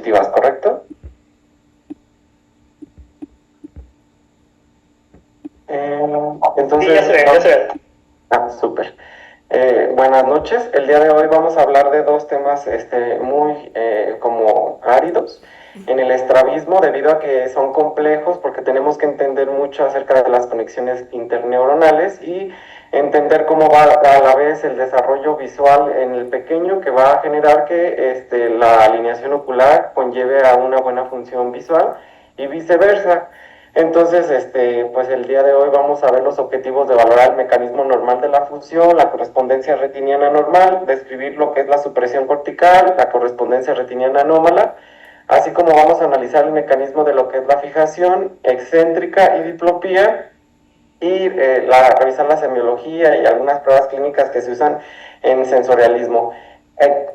diapositivas, ¿correcto? Entonces, Sí, ya se ve. súper. Buenas noches. El día de hoy vamos a hablar de dos temas muy como áridos en el estrabismo, debido a que son complejos, porque tenemos que entender mucho acerca de las conexiones interneuronales y entender cómo va a la vez el desarrollo visual en el pequeño, que va a generar que la alineación ocular conlleve a una buena función visual y viceversa. Entonces, pues el día de hoy vamos a ver los objetivos de valorar el mecanismo normal de la fusión, la correspondencia retiniana normal, describir lo que es la supresión cortical, la correspondencia retiniana anómala, así como vamos a analizar el mecanismo de lo que es la fijación excéntrica y diplopía, y revisar la semiología y algunas pruebas clínicas que se usan en sensorialismo.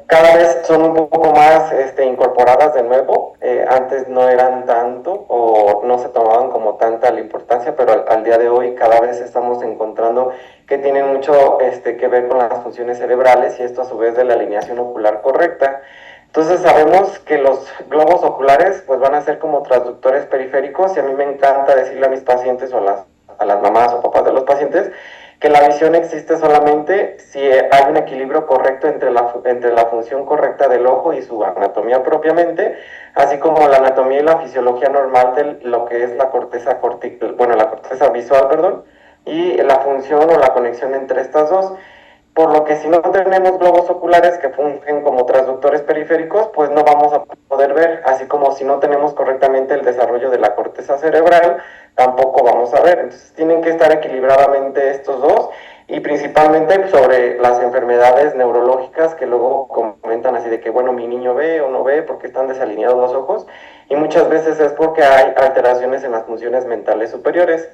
Cada vez son un poco más incorporadas de nuevo. Antes no eran tanto o no se tomaban como tanta la importancia, pero al día de hoy cada vez estamos encontrando que tienen mucho que ver con las funciones cerebrales, y esto a su vez de la alineación ocular correcta. Entonces sabemos que los globos oculares pues van a ser como transductores periféricos, y a mí me encanta decirle a mis pacientes o a las mamás o papás de los pacientes que la visión existe solamente si hay un equilibrio correcto entre la función correcta del ojo y su anatomía propiamente, así como la anatomía y la fisiología normal de lo que es la corteza la corteza visual, perdón, y la función o la conexión entre estas dos. Por lo que si no tenemos globos oculares que fungen como transductores periféricos, pues no vamos a poder ver, así como si no tenemos correctamente el desarrollo de la corteza cerebral, tampoco vamos a ver. Entonces tienen que estar equilibradamente estos dos, y principalmente sobre las enfermedades neurológicas que luego comentan así de que, bueno, mi niño ve o no ve porque están desalineados los ojos, y muchas veces es porque hay alteraciones en las funciones mentales superiores.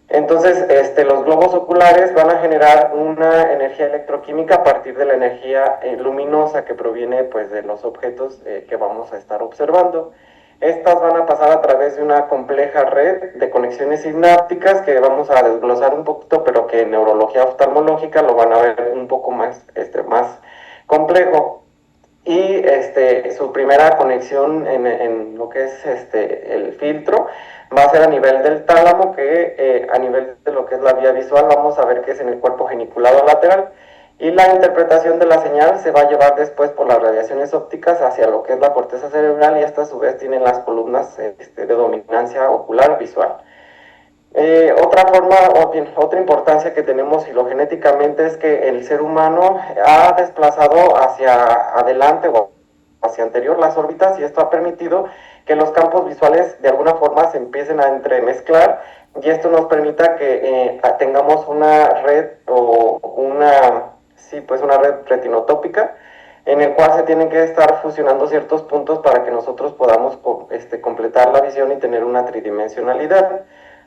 Entonces, los globos oculares van a generar una energía electroquímica a partir de la energía luminosa que proviene pues, de los objetos que vamos a estar observando. Estas van a pasar a través de una compleja red de conexiones sinápticas que vamos a desglosar un poquito, pero que en neurología oftalmológica lo van a ver un poco más complejo. Y su primera conexión en lo que es el filtro va a ser a nivel del tálamo, que a nivel de lo que es la vía visual vamos a ver que es en el cuerpo geniculado lateral, y la interpretación de la señal se va a llevar después por las radiaciones ópticas hacia lo que es la corteza cerebral, y esta a su vez tienen las columnas de dominancia ocular visual. Otra forma, o bien, otra importancia que tenemos filogenéticamente es que el ser humano ha desplazado hacia adelante o hacia anterior las órbitas, y esto ha permitido que los campos visuales de alguna forma se empiecen a entremezclar, y esto nos permita que tengamos una red o una red retinotópica, en el cual se tienen que estar fusionando ciertos puntos para que nosotros podamos completar la visión y tener una tridimensionalidad.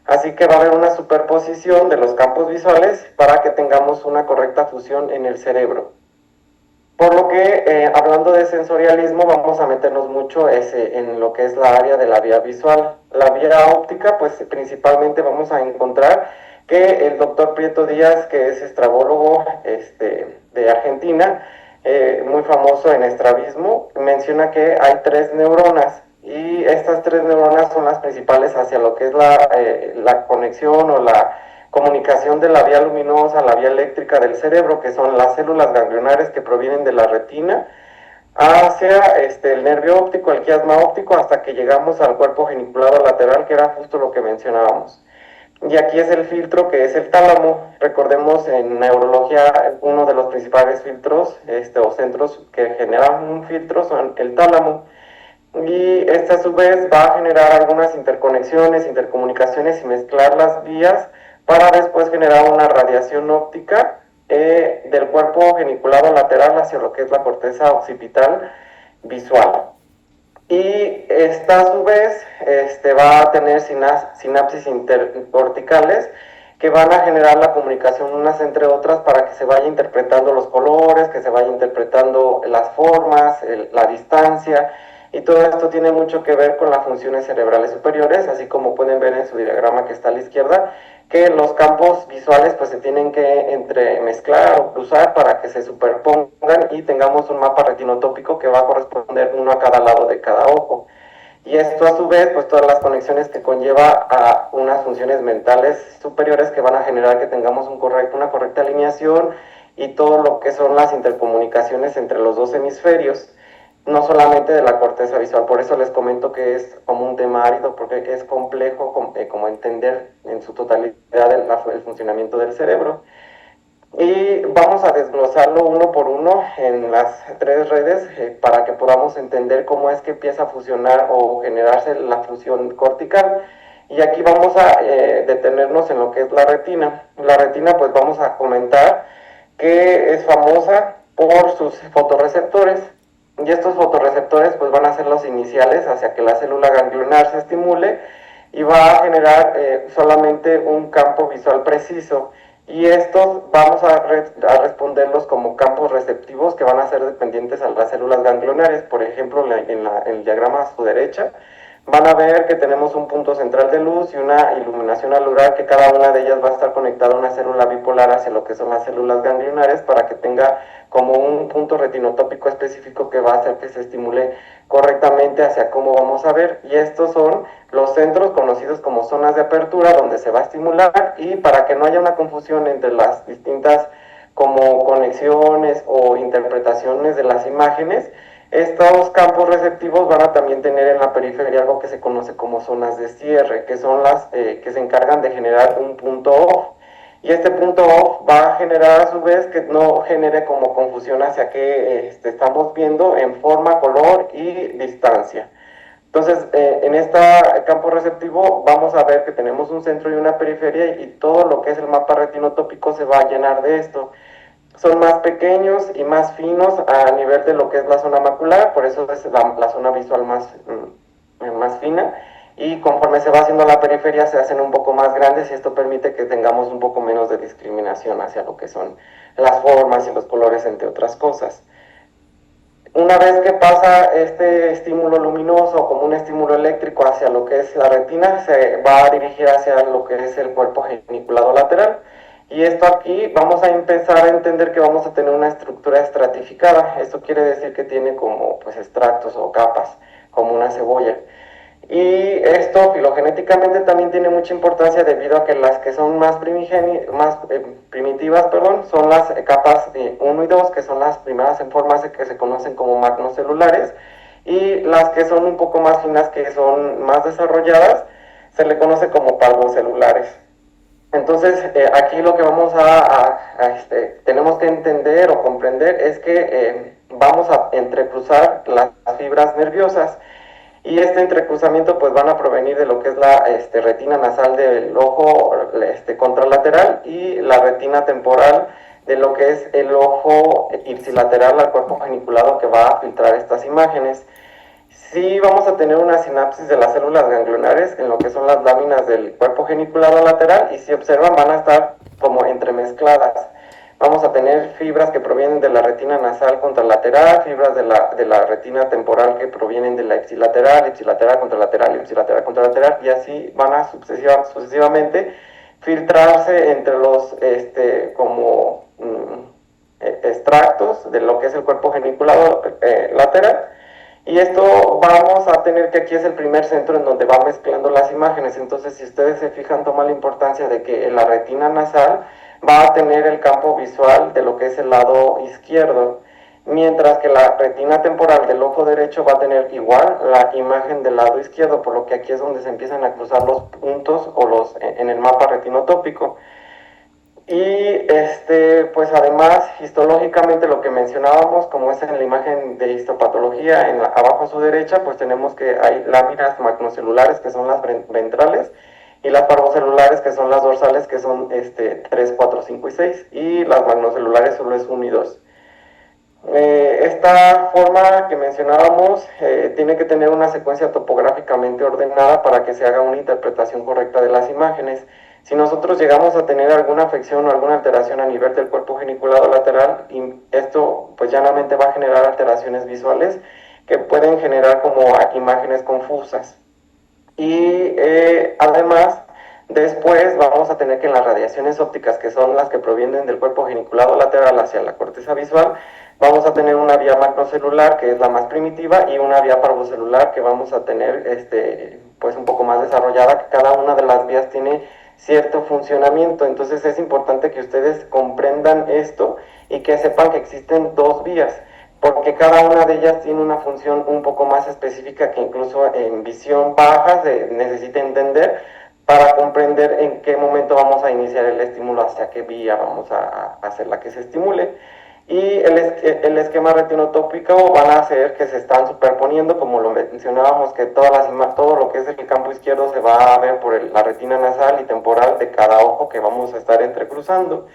Así que va a haber una superposición de los campos visuales para que tengamos una correcta fusión en el cerebro. Por lo que, hablando de sensorialismo, vamos a meternos mucho en lo que es la área de la vía visual. La vía óptica, pues principalmente vamos a encontrar que el doctor Prieto Díaz, que es estrabólogo de Argentina, muy famoso en estrabismo, menciona que hay 3 neuronas, y estas 3 neuronas son las principales hacia lo que es la conexión o la comunicación de la vía luminosa, la vía eléctrica del cerebro, que son las células ganglionares que provienen de la retina, hacia el nervio óptico, el quiasma óptico, hasta que llegamos al cuerpo geniculado lateral, que era justo lo que mencionábamos. Y aquí es el filtro, que es el tálamo. Recordemos, en neurología uno de los principales filtros o centros que generan un filtro son el tálamo, y este a su vez va a generar algunas interconexiones, intercomunicaciones y mezclar las vías para después generar una radiación óptica del cuerpo geniculado lateral hacia lo que es la corteza occipital visual. Y esta a su vez va a tener sinapsis intercorticales que van a generar la comunicación unas entre otras para que se vaya interpretando los colores, que se vaya interpretando las formas, la distancia, y todo esto tiene mucho que ver con las funciones cerebrales superiores, así como pueden ver en su diagrama que está a la izquierda, que los campos visuales pues se tienen que entremezclar o cruzar para que se superpongan y tengamos un mapa retinotópico que va a corresponder uno a cada lado de cada ojo. Y esto a su vez, pues todas las conexiones que conlleva a unas funciones mentales superiores que van a generar que tengamos una correcta alineación y todo lo que son las intercomunicaciones entre los dos hemisferios, no solamente de la corteza visual. Por eso les comento que es como un tema árido, porque es complejo como entender en su totalidad el funcionamiento del cerebro. Y vamos a desglosarlo uno por uno en las tres redes para que podamos entender cómo es que empieza a fusionar o generarse la fusión cortical. Y aquí vamos a detenernos en lo que es la retina. La retina, pues vamos a comentar que es famosa por sus fotorreceptores. Y estos fotorreceptores pues van a ser los iniciales hacia que la célula ganglionar se estimule y va a generar solamente un campo visual preciso, y estos vamos a responderlos como campos receptivos que van a ser dependientes a las células ganglionares. Por ejemplo, en el diagrama a su derecha van a ver que tenemos un punto central de luz y una iluminación alurar, que cada una de ellas va a estar conectada a una célula bipolar hacia lo que son las células ganglionares para que tenga como un punto retinotópico específico que va a hacer que se estimule correctamente hacia cómo vamos a ver. Y estos son los centros conocidos como zonas de apertura donde se va a estimular, y para que no haya una confusión entre las distintas como conexiones o interpretaciones de las imágenes, estos campos receptivos van a también tener en la periferia algo que se conoce como zonas de cierre, que son las que se encargan de generar un punto off. Y este punto off va a generar a su vez que no genere como confusión hacia qué estamos viendo en forma, color y distancia. Entonces, en este campo receptivo vamos a ver que tenemos un centro y una periferia, y todo lo que es el mapa retinotópico se va a llenar de esto. Son más pequeños y más finos a nivel de lo que es la zona macular, por eso es la zona visual más fina, y conforme se va haciendo la periferia se hacen un poco más grandes, y esto permite que tengamos un poco menos de discriminación hacia lo que son las formas y los colores, entre otras cosas. Una vez que pasa este estímulo luminoso como un estímulo eléctrico hacia lo que es la retina, se va a dirigir hacia lo que es el cuerpo geniculado lateral. Y esto aquí vamos a empezar a entender que vamos a tener una estructura estratificada. Esto quiere decir que tiene como pues estratos o capas, como una cebolla. Y esto filogenéticamente también tiene mucha importancia, debido a que las que son más primitivas, son las capas 1 y 2, que son las primeras en formarse, que se conocen como magnocelulares, y las que son un poco más finas, que son más desarrolladas, se le conoce como parvocelulares. Entonces, aquí lo que tenemos que entender o comprender es que vamos a entrecruzar las fibras nerviosas, y este entrecruzamiento pues van a provenir de lo que es la retina nasal del ojo contralateral, y la retina temporal de lo que es el ojo ipsilateral al cuerpo geniculado, que va a filtrar estas imágenes. Sí vamos a tener una sinapsis de las células ganglionares en lo que son las láminas del cuerpo geniculado lateral, y si observan van a estar como entremezcladas. Vamos a tener fibras que provienen de la retina nasal contralateral, fibras de la retina temporal que provienen de la ipsilateral, ipsilateral contralateral, ipsilateral contralateral, y así van a sucesivamente filtrarse entre los extractos de lo que es el cuerpo geniculado lateral. Y esto vamos a tener que aquí es el primer centro en donde va mezclando las imágenes. Entonces, si ustedes se fijan, toma la importancia de que la retina nasal va a tener el campo visual de lo que es el lado izquierdo, mientras que la retina temporal del ojo derecho va a tener igual la imagen del lado izquierdo, por lo que aquí es donde se empiezan a cruzar los puntos o en el mapa retinotópico. Y pues además, histológicamente, lo que mencionábamos, como es en la imagen de histopatología, abajo a su derecha, pues tenemos que hay láminas magnocelulares, que son las ventrales, y las parvocelulares, que son las dorsales, que son 3, 4, 5 y 6, y las magnocelulares solo es 1 y 2. Esta forma que mencionábamos tiene que tener una secuencia topográficamente ordenada para que se haga una interpretación correcta de las imágenes. Si nosotros llegamos a tener alguna afección o alguna alteración a nivel del cuerpo geniculado lateral, esto pues llanamente va a generar alteraciones visuales, que pueden generar como imágenes confusas. Y además, después vamos a tener que en las radiaciones ópticas, que son las que provienen del cuerpo geniculado lateral hacia la corteza visual, vamos a tener una vía macrocelular, que es la más primitiva, y una vía parvocelular, que vamos a tener pues un poco más desarrollada, que cada una de las vías tiene cierto funcionamiento. Entonces es importante que ustedes comprendan esto y que sepan que existen dos vías, porque cada una de ellas tiene una función un poco más específica que incluso en visión baja se necesita entender para comprender en qué momento vamos a iniciar el estímulo, hacia qué vía vamos a hacer la que se estimule. Y el esquema retinotópico van a hacer que se están superponiendo, como lo mencionábamos, que todo lo que es el campo izquierdo se va a ver por la retina nasal y temporal de cada ojo que vamos a estar entrecruzando,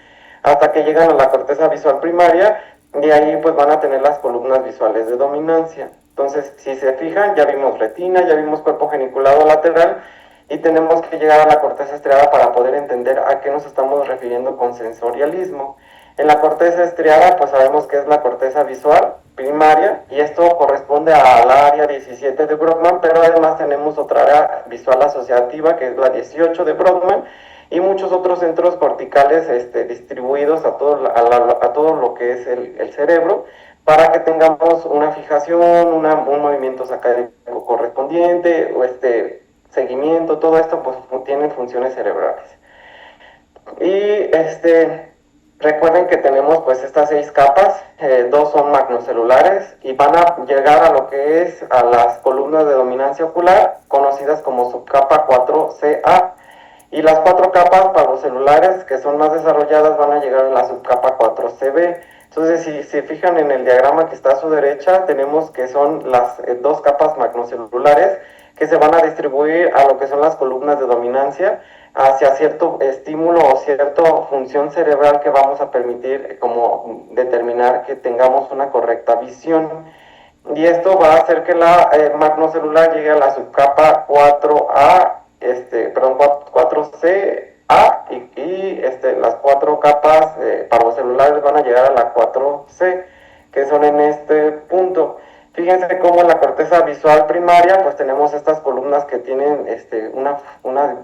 hasta que llegan a la corteza visual primaria, y ahí pues van a tener las columnas visuales de dominancia. Entonces, si se fijan, ya vimos retina, ya vimos cuerpo geniculado lateral, y tenemos que llegar a la corteza estriada para poder entender a qué nos estamos refiriendo con sensorialismo. En la corteza estriada, pues sabemos que es la corteza visual primaria, y esto corresponde al área 17 de Brodmann, pero además tenemos otra área visual asociativa, que es la 18 de Brodmann, y muchos otros centros corticales distribuidos a todo lo que es el cerebro, para que tengamos una fijación, un movimiento sacádico correspondiente, o seguimiento. Todo esto pues tiene funciones cerebrales. Y recuerden que tenemos pues estas 6 capas, 2 son magnocelulares y van a llegar a lo que es a las columnas de dominancia ocular, conocidas como subcapa 4CA. Y las 4 capas parvocelulares, que son más desarrolladas, van a llegar a la subcapa 4CB. Entonces, si se fijan en el diagrama que está a su derecha, tenemos que son las 2 capas magnocelulares que se van a distribuir a lo que son las columnas de dominancia, hacia cierto estímulo o cierta función cerebral que vamos a permitir como determinar que tengamos una correcta visión. Y esto va a hacer que la magnocelular llegue a la subcapa 4A, perdón, 4CA, y las 4 capas parvocelulares van a llegar a la 4C, que son en este punto. Fíjense cómo en la corteza visual primaria pues tenemos estas columnas que tienen una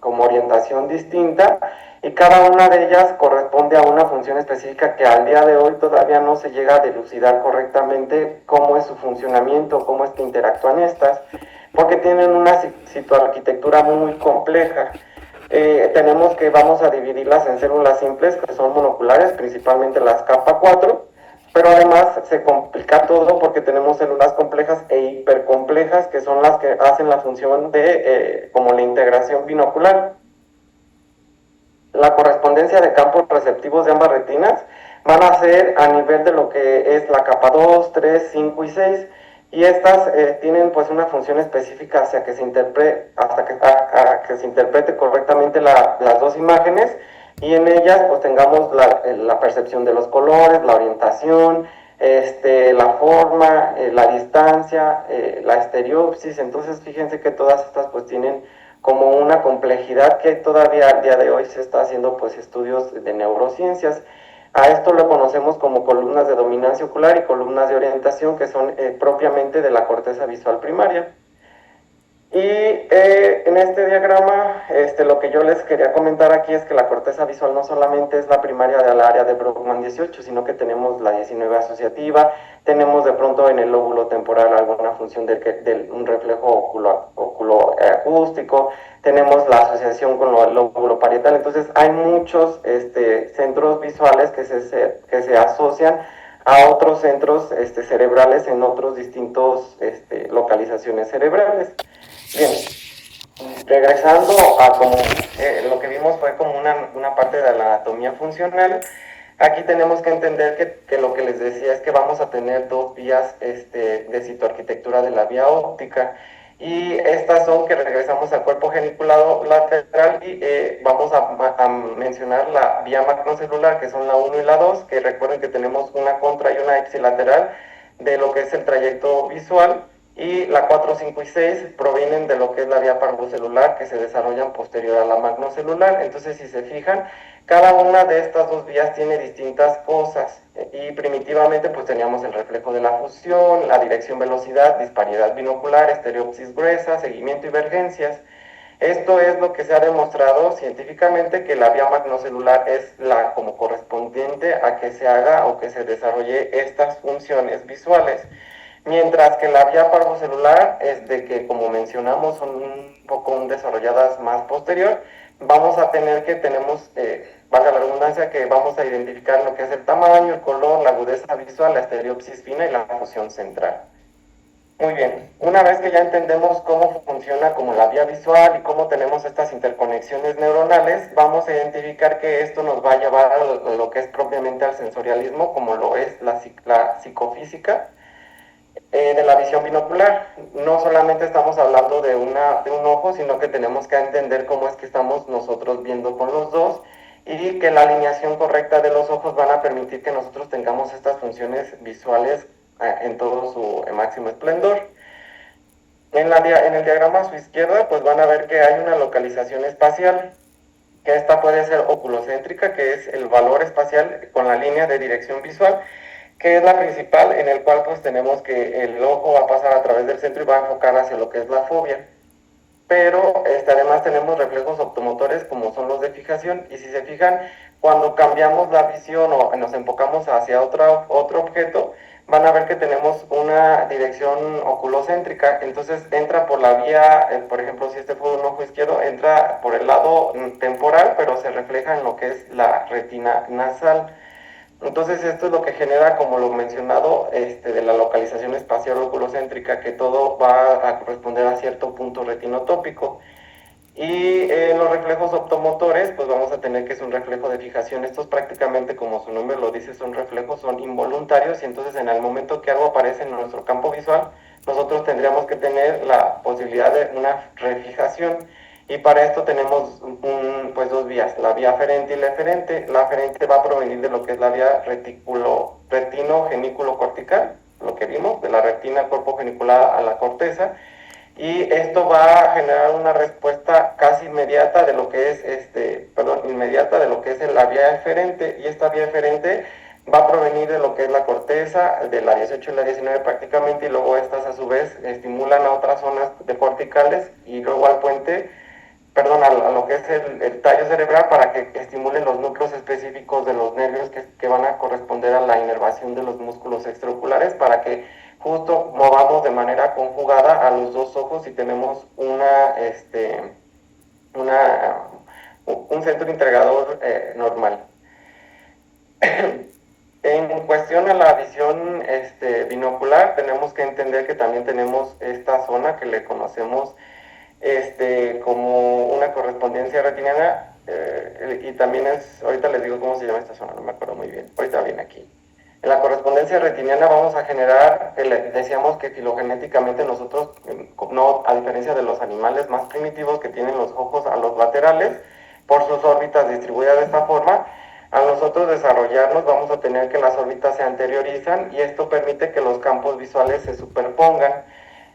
como orientación distinta, y cada una de ellas corresponde a una función específica que al día de hoy todavía no se llega a dilucidar correctamente cómo es su funcionamiento, cómo es que interactúan estas, porque tienen una citoarquitectura muy compleja. Tenemos que vamos a dividirlas en células simples, que son monoculares, principalmente las capa 4, pero además se complica todo porque tenemos células complejas e hipercomplejas, que son las que hacen la función de como la integración binocular. La correspondencia de campos receptivos de ambas retinas van a ser a nivel de lo que es la capa 2, 3, 5 y 6, y estas tienen pues una función específica hacia que se interprete, a que se interprete correctamente las dos imágenes, y en ellas pues tengamos la percepción de los colores, la orientación, la forma, la distancia, la estereopsis. Entonces fíjense que todas estas pues tienen como una complejidad que todavía al día de hoy se está haciendo pues estudios de neurociencias. A esto lo conocemos como columnas de dominancia ocular y columnas de orientación, que son propiamente de la corteza visual primaria. Y en este diagrama, lo que yo les quería comentar aquí es que la corteza visual no solamente es la primaria del área de Brodmann 18, sino que tenemos la 19 asociativa, tenemos de pronto en el lóbulo temporal alguna función de un reflejo oculo acústico, tenemos la asociación con el lóbulo parietal. Entonces hay muchos centros visuales que se asocian a otros centros cerebrales en otros distintos localizaciones cerebrales. Bien, regresando a como lo que vimos fue como una parte de la anatomía funcional. Aquí tenemos que entender que lo que les decía es que vamos a tener dos vías de citoarquitectura de la vía óptica, y estas son que regresamos al cuerpo geniculado lateral, y vamos a mencionar la vía macrocelular, que son la 1 y la 2, que recuerden que tenemos una contra y una ipsilateral de lo que es el trayecto visual, y la 4, 5 y 6 provienen de lo que es la vía parvocelular, que se desarrollan posterior a la magnocelular. Entonces, si se fijan, cada una de estas dos vías tiene distintas cosas, y primitivamente pues teníamos el reflejo de la fusión, la dirección velocidad, disparidad binocular, estereopsis gruesa, seguimiento y divergencias. Esto es lo que se ha demostrado científicamente, que la vía magnocelular es la como correspondiente a que se haga o que se desarrolle estas funciones visuales. Mientras que la vía parvocelular es de que, como mencionamos, son un poco desarrolladas más posterior, vamos a tener que tenemos, valga la redundancia, que vamos a identificar lo que es el tamaño, el color, la agudeza visual, la estereopsis fina y la fusión central. Muy bien, una vez que ya entendemos cómo funciona como la vía visual y cómo tenemos estas interconexiones neuronales, vamos a identificar que esto nos va a llevar a lo que es propiamente al sensorialismo, como lo es la psicofísica de la visión binocular. No solamente estamos hablando de un ojo, sino que tenemos que entender cómo es que estamos nosotros viendo con los dos, y que la alineación correcta de los ojos van a permitir que nosotros tengamos estas funciones visuales en todo su máximo esplendor. En el diagrama a su izquierda pues van a ver que hay una localización espacial, que esta puede ser oculocéntrica, que es el valor espacial con la línea de dirección visual, que es la principal, en el cual pues tenemos que el ojo va a pasar a través del centro y va a enfocar hacia lo que es la fobia. Pero además tenemos reflejos optomotores como son los de fijación, y si se fijan, cuando cambiamos la visión o nos enfocamos hacia otro objeto, van a ver que tenemos una dirección oculocéntrica. Entonces entra por la vía, por ejemplo, si este fue un ojo izquierdo, entra por el lado temporal, pero se refleja en lo que es la retina nasal. Entonces esto es lo que genera, como lo mencionado, de la localización espacial oculocéntrica, que todo va a corresponder a cierto punto retinotópico. Y los reflejos optomotores, pues vamos a tener que es un reflejo de fijación. Estos prácticamente, como su nombre lo dice, son reflejos, son involuntarios, y entonces en el momento que algo aparece en nuestro campo visual, nosotros tendríamos que tener la posibilidad de una refijación. Y para esto tenemos pues dos vías, la vía aferente y la eferente. La aferente va a provenir de lo que es la vía retino-genículo cortical, lo que vimos, de la retina cuerpo geniculada a la corteza, y esto va a generar una respuesta casi inmediata de lo que es inmediata de lo que es la vía eferente, y esta vía eferente va a provenir de lo que es la corteza, de la 18 y la 19 prácticamente, y luego estas a su vez estimulan a otras zonas de corticales y luego al puente, a lo que es el tallo cerebral, para que estimulen los núcleos específicos de los nervios que van a corresponder a la inervación de los músculos extraoculares, para que justo movamos de manera conjugada a los dos ojos y tenemos un centro integrador normal. En cuestión a la visión binocular, tenemos que entender que también tenemos esta zona que le conocemos como una correspondencia retiniana, y también ahorita les digo cómo se llama esta zona, no me acuerdo muy bien, ahorita viene aquí. En la correspondencia retiniana vamos a generar, decíamos que filogenéticamente nosotros, no, a diferencia de los animales más primitivos que tienen los ojos a los laterales, por sus órbitas distribuidas de esta forma, al nosotros desarrollarnos vamos a tener que las órbitas se anteriorizan, y esto permite que los campos visuales se superpongan.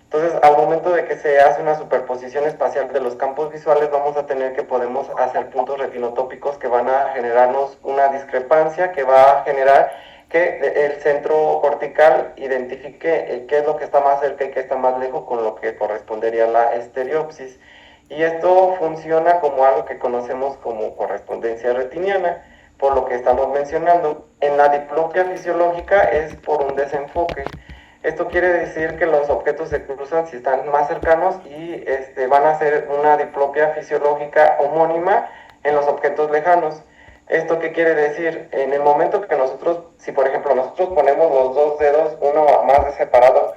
Entonces, al momento de que se hace una superposición espacial de los campos visuales, vamos a tener que podemos hacer puntos retinotópicos que van a generarnos una discrepancia, que va a generar que el centro cortical identifique qué es lo que está más cerca y qué está más lejos, con lo que correspondería a la estereopsis. Y esto funciona como algo que conocemos como correspondencia retiniana, por lo que estamos mencionando. En la diplopia fisiológica es por un desenfoque. Esto quiere decir que los objetos se cruzan si están más cercanos, y van a hacer una diplopia fisiológica homónima en los objetos lejanos. ¿Esto qué quiere decir? En el momento que nosotros, si por ejemplo nosotros ponemos los dos dedos, uno más separado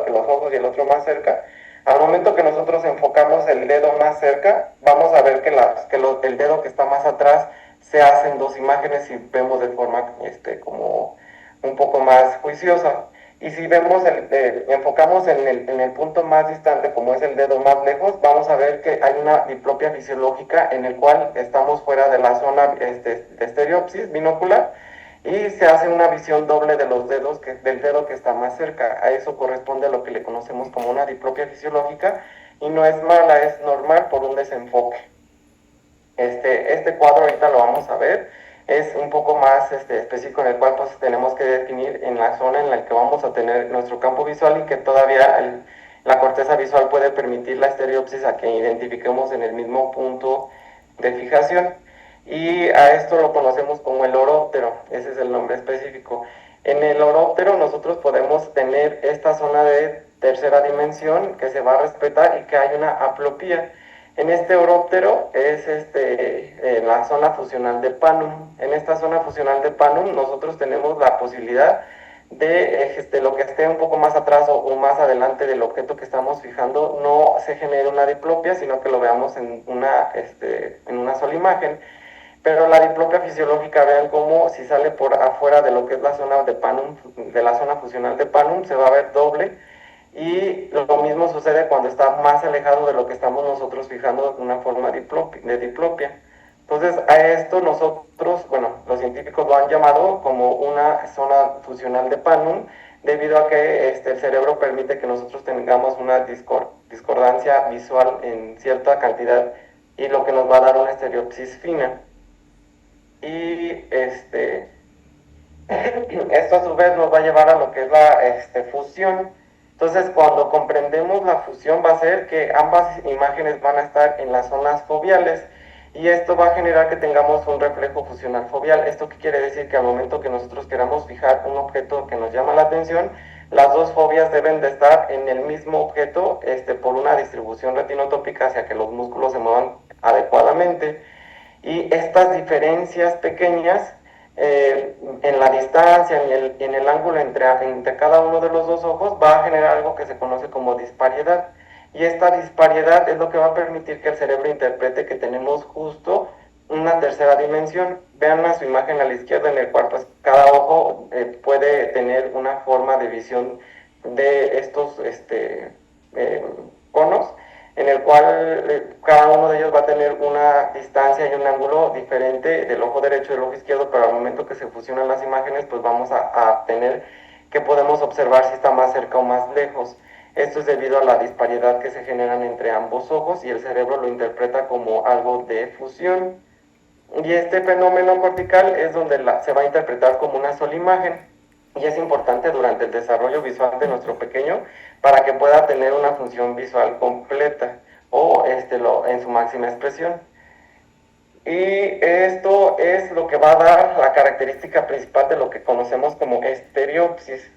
que los ojos y el otro más cerca, al momento que nosotros enfocamos el dedo más cerca, vamos a ver que el dedo que está más atrás se hacen dos imágenes, y vemos de forma como un poco más juiciosa. Y si vemos enfocamos en el punto más distante, como es el dedo más lejos, vamos a ver que hay una diplopia fisiológica en el cual estamos fuera de la zona de estereopsis binocular, y se hace una visión doble de los dedos, del dedo que está más cerca. A eso corresponde a lo que le conocemos como una diplopia fisiológica, y no es mala, es normal por un desenfoque. Este cuadro ahorita lo vamos a ver, es un poco más específico, en el cual pues tenemos que definir en la zona en la que vamos a tener nuestro campo visual, y que todavía la corteza visual puede permitir la estereopsis a que identifiquemos en el mismo punto de fijación. Y a esto lo conocemos como el oróptero, ese es el nombre específico. En el oróptero nosotros podemos tener esta zona de tercera dimensión que se va a respetar y que hay una aplopía. En este oróptero es la zona fusional de Panum. En esta zona fusional de Panum nosotros tenemos la posibilidad de lo que esté un poco más atrás o más adelante del objeto que estamos fijando no se genere una diplopia, sino que lo veamos en una sola imagen. Pero la diplopia fisiológica, vean cómo si sale por afuera de lo que es la zona de Panum, de la zona fusional de Panum, se va a ver doble. Y lo mismo sucede cuando está más alejado de lo que estamos nosotros fijando de una forma de diplopia. Entonces, a esto nosotros, bueno, los científicos lo han llamado como una zona fusional de Panum, debido a que el cerebro permite que nosotros tengamos una discordancia visual en cierta cantidad, y lo que nos va a dar una estereopsis fina. Y esto a su vez nos va a llevar a lo que es la fusión. Entonces, cuando comprendemos la fusión, va a ser que ambas imágenes van a estar en las zonas foveales, y esto va a generar que tengamos un reflejo fusional foveal. ¿Esto qué quiere decir? Que al momento que nosotros queramos fijar un objeto que nos llama la atención, las dos fobias deben de estar en el mismo objeto, por una distribución retinotópica hacia que los músculos se muevan adecuadamente. Y estas diferencias pequeñas en la distancia, en el ángulo entre cada uno de los dos ojos, va a generar algo que se conoce como disparidad. Y esta disparidad es lo que va a permitir que el cerebro interprete que tenemos justo una tercera dimensión. Vean a su imagen a la izquierda, en el cual pues, cada ojo puede tener una forma de visión de estos eh, conos, en el cual cada uno de ellos va a tener una distancia y un ángulo diferente del ojo derecho y del ojo izquierdo, pero al momento que se fusionan las imágenes, pues vamos a tener que podemos observar si está más cerca o más lejos. Esto es debido a la disparidad que se generan entre ambos ojos, y el cerebro lo interpreta como algo de fusión. Y este fenómeno cortical es donde se va a interpretar como una sola imagen, y es importante durante el desarrollo visual de nuestro pequeño para que pueda tener una función visual completa o en su máxima expresión. Y esto es lo que va a dar la característica principal de lo que conocemos como estereopsis,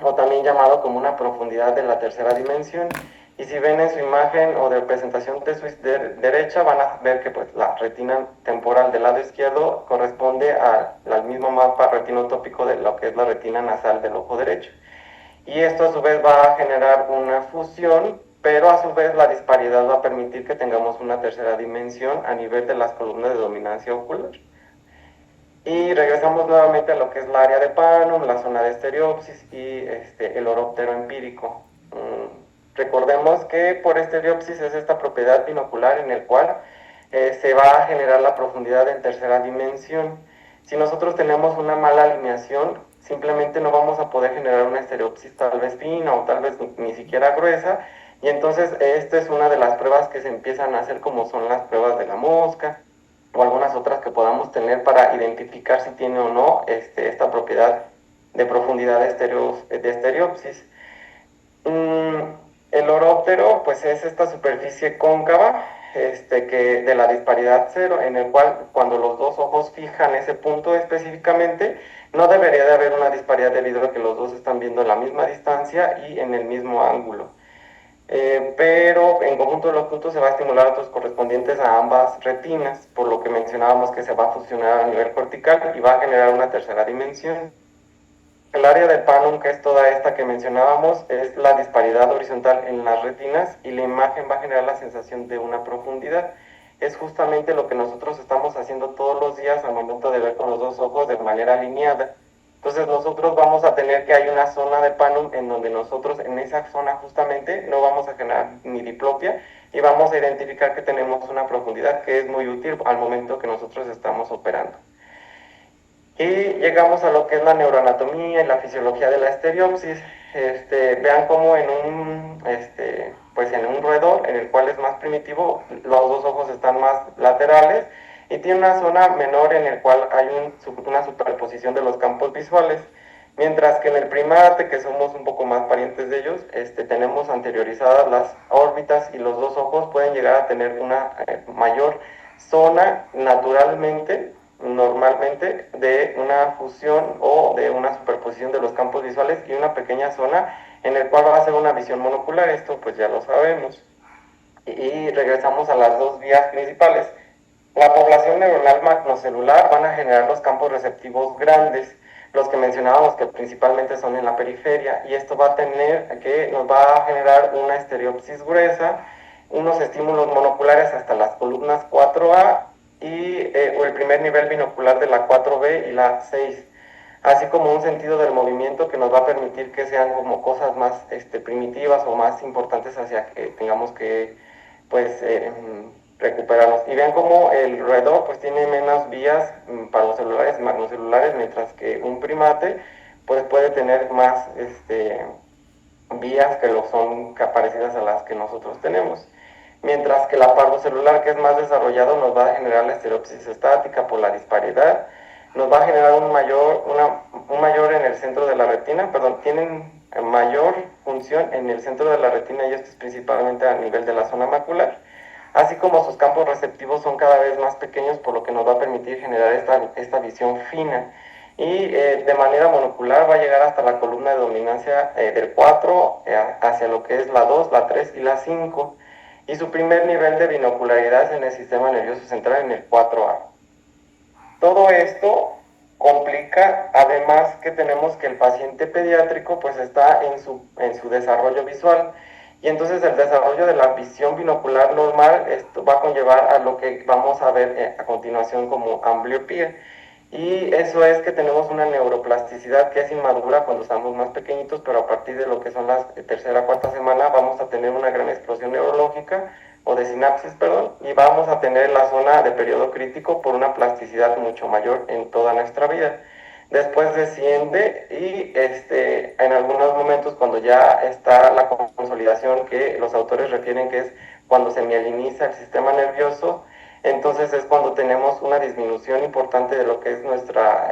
o también llamado como una profundidad de la tercera dimensión. Y si ven en su imagen o de representación de su derecha, van a ver que pues, la retina temporal del lado izquierdo corresponde al mismo mapa retinotópico de lo que es la retina nasal del ojo derecho. Y esto a su vez va a generar una fusión, pero a su vez la disparidad va a permitir que tengamos una tercera dimensión a nivel de las columnas de dominancia ocular. Y regresamos nuevamente a lo que es la área de Panum, la zona de estereopsis y el oróptero empírico. Recordemos que por estereopsis es esta propiedad binocular en el cual se va a generar la profundidad en tercera dimensión. Si nosotros tenemos una mala alineación, simplemente no vamos a poder generar una estereopsis tal vez fina o tal vez ni siquiera gruesa, y entonces esta es una de las pruebas que se empiezan a hacer, como son las pruebas de la mosca o algunas otras que podamos tener para identificar si tiene o no esta propiedad de profundidad de estereopsis. El oróptero pues es esta superficie cóncava que de la disparidad cero, en el cual cuando los dos ojos fijan ese punto específicamente, no debería de haber una disparidad debido a que los dos están viendo la misma distancia y en el mismo ángulo. Pero en conjunto de los puntos se va a estimular otros correspondientes a ambas retinas, por lo que mencionábamos que se va a fusionar a nivel cortical y va a generar una tercera dimensión. El área de Panum, que es toda esta que mencionábamos, es la disparidad horizontal en las retinas, y la imagen va a generar la sensación de una profundidad. Es justamente lo que nosotros estamos haciendo todos los días al momento de ver con los dos ojos de manera alineada. Entonces nosotros vamos a tener que hay una zona de Panum en donde nosotros en esa zona justamente no vamos a generar ni diplopia, y vamos a identificar que tenemos una profundidad que es muy útil al momento que nosotros estamos operando. Y llegamos a lo que es la neuroanatomía y la fisiología de la estereopsis. Vean cómo pues en un roedor, en el cual es más primitivo, los dos ojos están más laterales y tiene una zona menor en el cual hay una superposición de los campos visuales. Mientras que en el primate, que somos un poco más parientes de ellos, tenemos anteriorizadas las órbitas y los dos ojos pueden llegar a tener una mayor zona naturalmente, normalmente, de una fusión o de una superposición de los campos visuales y una pequeña zona en el cual va a ser una visión monocular. Esto pues ya lo sabemos. Y regresamos a las dos vías principales. La población neuronal magnocelular van a generar los campos receptivos grandes, los que mencionábamos que principalmente son en la periferia, y esto va a tener que nos va a generar una estereopsis gruesa, unos estímulos monoculares hasta las columnas 4A o el primer nivel binocular de la 4B y la 6, así como un sentido del movimiento que nos va a permitir que sean como cosas más primitivas o más importantes hacia que tengamos que pues recuperarlos. Y vean cómo el roedor pues tiene menos vías para los celulares, magnocelulares, mientras que un primate pues puede tener más vías que lo son parecidas a las que nosotros tenemos. Mientras que la parvocelular, que es más desarrollado, nos va a generar la estereopsis estática por la disparidad, nos va a generar un mayor en el centro de la retina, tienen mayor función en el centro de la retina, y esto es principalmente a nivel de la zona macular, así como sus campos receptivos son cada vez más pequeños, por lo que nos va a permitir generar esta visión fina. Y de manera monocular va a llegar hasta la columna de dominancia del 4 hacia lo que es la 2, la 3 y la 5. Y su primer nivel de binocularidad es en el sistema nervioso central, en el 4A. Todo esto complica, además, que tenemos que el paciente pediátrico pues está en su desarrollo visual, y entonces el desarrollo de la visión binocular normal esto va a conllevar a lo que vamos a ver a continuación como ambliopía. Y eso es que tenemos una neuroplasticidad que es inmadura cuando estamos más pequeñitos, pero a partir de lo que son las tercera, cuarta semana vamos a tener una gran explosión neurológica o de sinapsis, y vamos a tener la zona de periodo crítico por una plasticidad mucho mayor en toda nuestra vida. Después desciende y en algunos momentos, cuando ya está la consolidación, que los autores refieren que es cuando se mieliniza el sistema nervioso, entonces es cuando tenemos una disminución importante de lo que es nuestra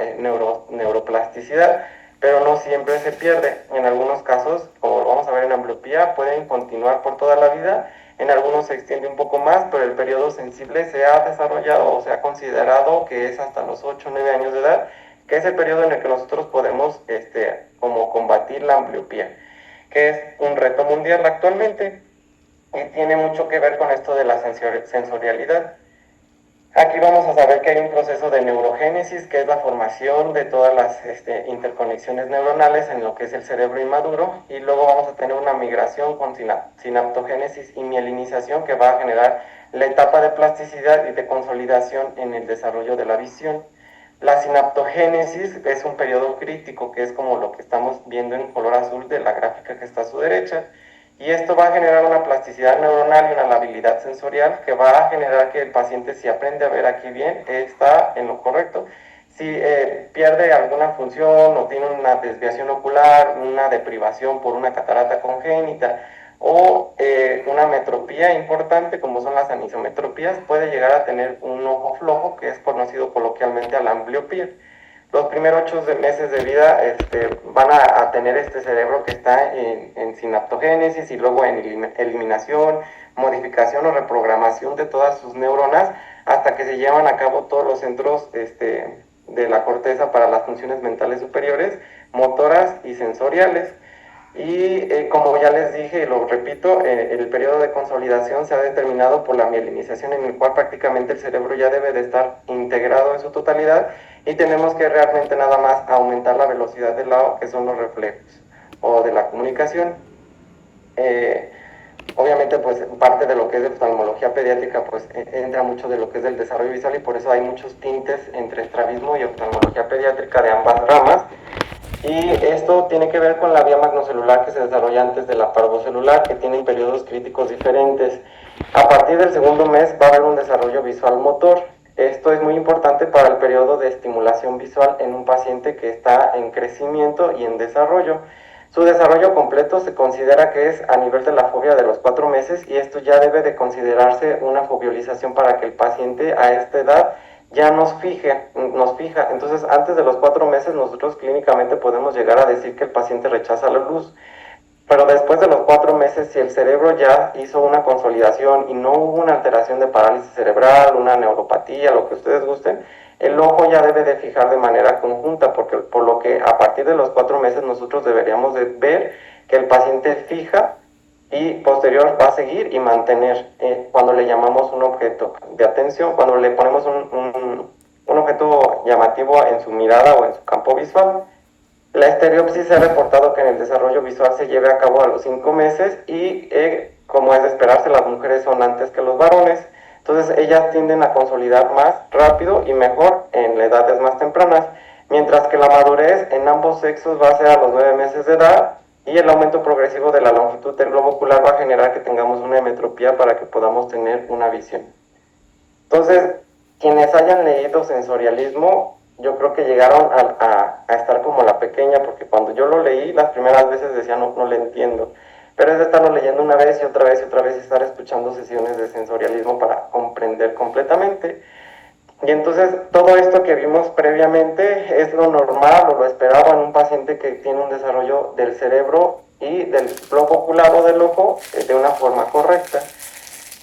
neuroplasticidad, pero no siempre se pierde. En algunos casos, como lo vamos a ver en ambliopía, pueden continuar por toda la vida. En algunos se extiende un poco más, pero el periodo sensible se ha desarrollado o se ha considerado que es hasta los 8 o 9 años de edad, que es el periodo en el que nosotros podemos como combatir la ambliopía, que es un reto mundial actualmente y tiene mucho que ver con esto de la sensorialidad. Aquí vamos a saber que hay un proceso de neurogénesis, que es la formación de todas las interconexiones neuronales en lo que es el cerebro inmaduro, y luego vamos a tener una migración con sinaptogénesis y mielinización, que va a generar la etapa de plasticidad y de consolidación en el desarrollo de la visión. La sinaptogénesis es un periodo crítico, que es como lo que estamos viendo en color azul de la gráfica que está a su derecha, y esto va a generar una plasticidad neuronal y una labilidad sensorial que va a generar que el paciente, si aprende a ver aquí bien, está en lo correcto. Si pierde alguna función o tiene una desviación ocular, una deprivación por una catarata congénita o una metropía importante, como son las anisometropías, puede llegar a tener un ojo flojo, que es conocido coloquialmente a la ambliopía. Los primeros 8 meses de vida van a tener este cerebro que está en sinaptogénesis y luego en eliminación, modificación o reprogramación de todas sus neuronas, hasta que se llevan a cabo todos los centros de la corteza para las funciones mentales superiores, motoras y sensoriales. Y como ya les dije y lo repito, el periodo de consolidación se ha determinado por la mielinización, en el cual prácticamente el cerebro ya debe de estar integrado en su totalidad, y tenemos que realmente nada más aumentar la velocidad del lado, que son los reflejos o de la comunicación. Obviamente pues parte de lo que es de oftalmología pediátrica pues entra mucho de lo que es del desarrollo visual, y por eso hay muchos tintes entre estrabismo y oftalmología pediátrica de ambas ramas. Y esto tiene que ver con la vía magnocelular, que se desarrolla antes de la parvocelular, que tienen periodos críticos diferentes. A partir del segundo mes va a haber un desarrollo visual motor, Esto es muy importante para el periodo de estimulación visual en un paciente que está en crecimiento y en desarrollo. Su desarrollo completo se considera que es a nivel de la fobia de los 4 meses y esto ya debe de considerarse una fobiolización para que el paciente a esta edad ya nos fija. Entonces, antes de los 4 meses nosotros clínicamente podemos llegar a decir que el paciente rechaza la luz. Pero después de los 4 meses, si el cerebro ya hizo una consolidación y no hubo una alteración de parálisis cerebral, una neuropatía, lo que ustedes gusten, el ojo ya debe de fijar de manera conjunta, porque por lo que a partir de los 4 meses nosotros deberíamos de ver que el paciente fija y posterior va a seguir y mantener cuando le llamamos un objeto de atención, cuando le ponemos un objeto llamativo en su mirada o en su campo visual. La estereopsis se ha reportado que en el desarrollo visual se lleve a cabo a los 5 meses y, como es de esperarse, las mujeres son antes que los varones. Entonces ellas tienden a consolidar más rápido y mejor en edades más tempranas, mientras que la madurez en ambos sexos va a ser a los 9 meses de edad y el aumento progresivo de la longitud del globo ocular va a generar que tengamos una hemetropía para que podamos tener una visión. Entonces, quienes hayan leído sensorialismo, yo creo que llegaron a estar como la pequeña, porque cuando yo lo leí, las primeras veces decía, no le entiendo. Pero es de estarlo leyendo una vez y otra vez y otra vez y estar escuchando sesiones de sensorialismo para comprender completamente. Y entonces todo esto que vimos previamente es lo normal o lo esperado en un paciente que tiene un desarrollo del cerebro y del globo ocular o del ojo de una forma correcta.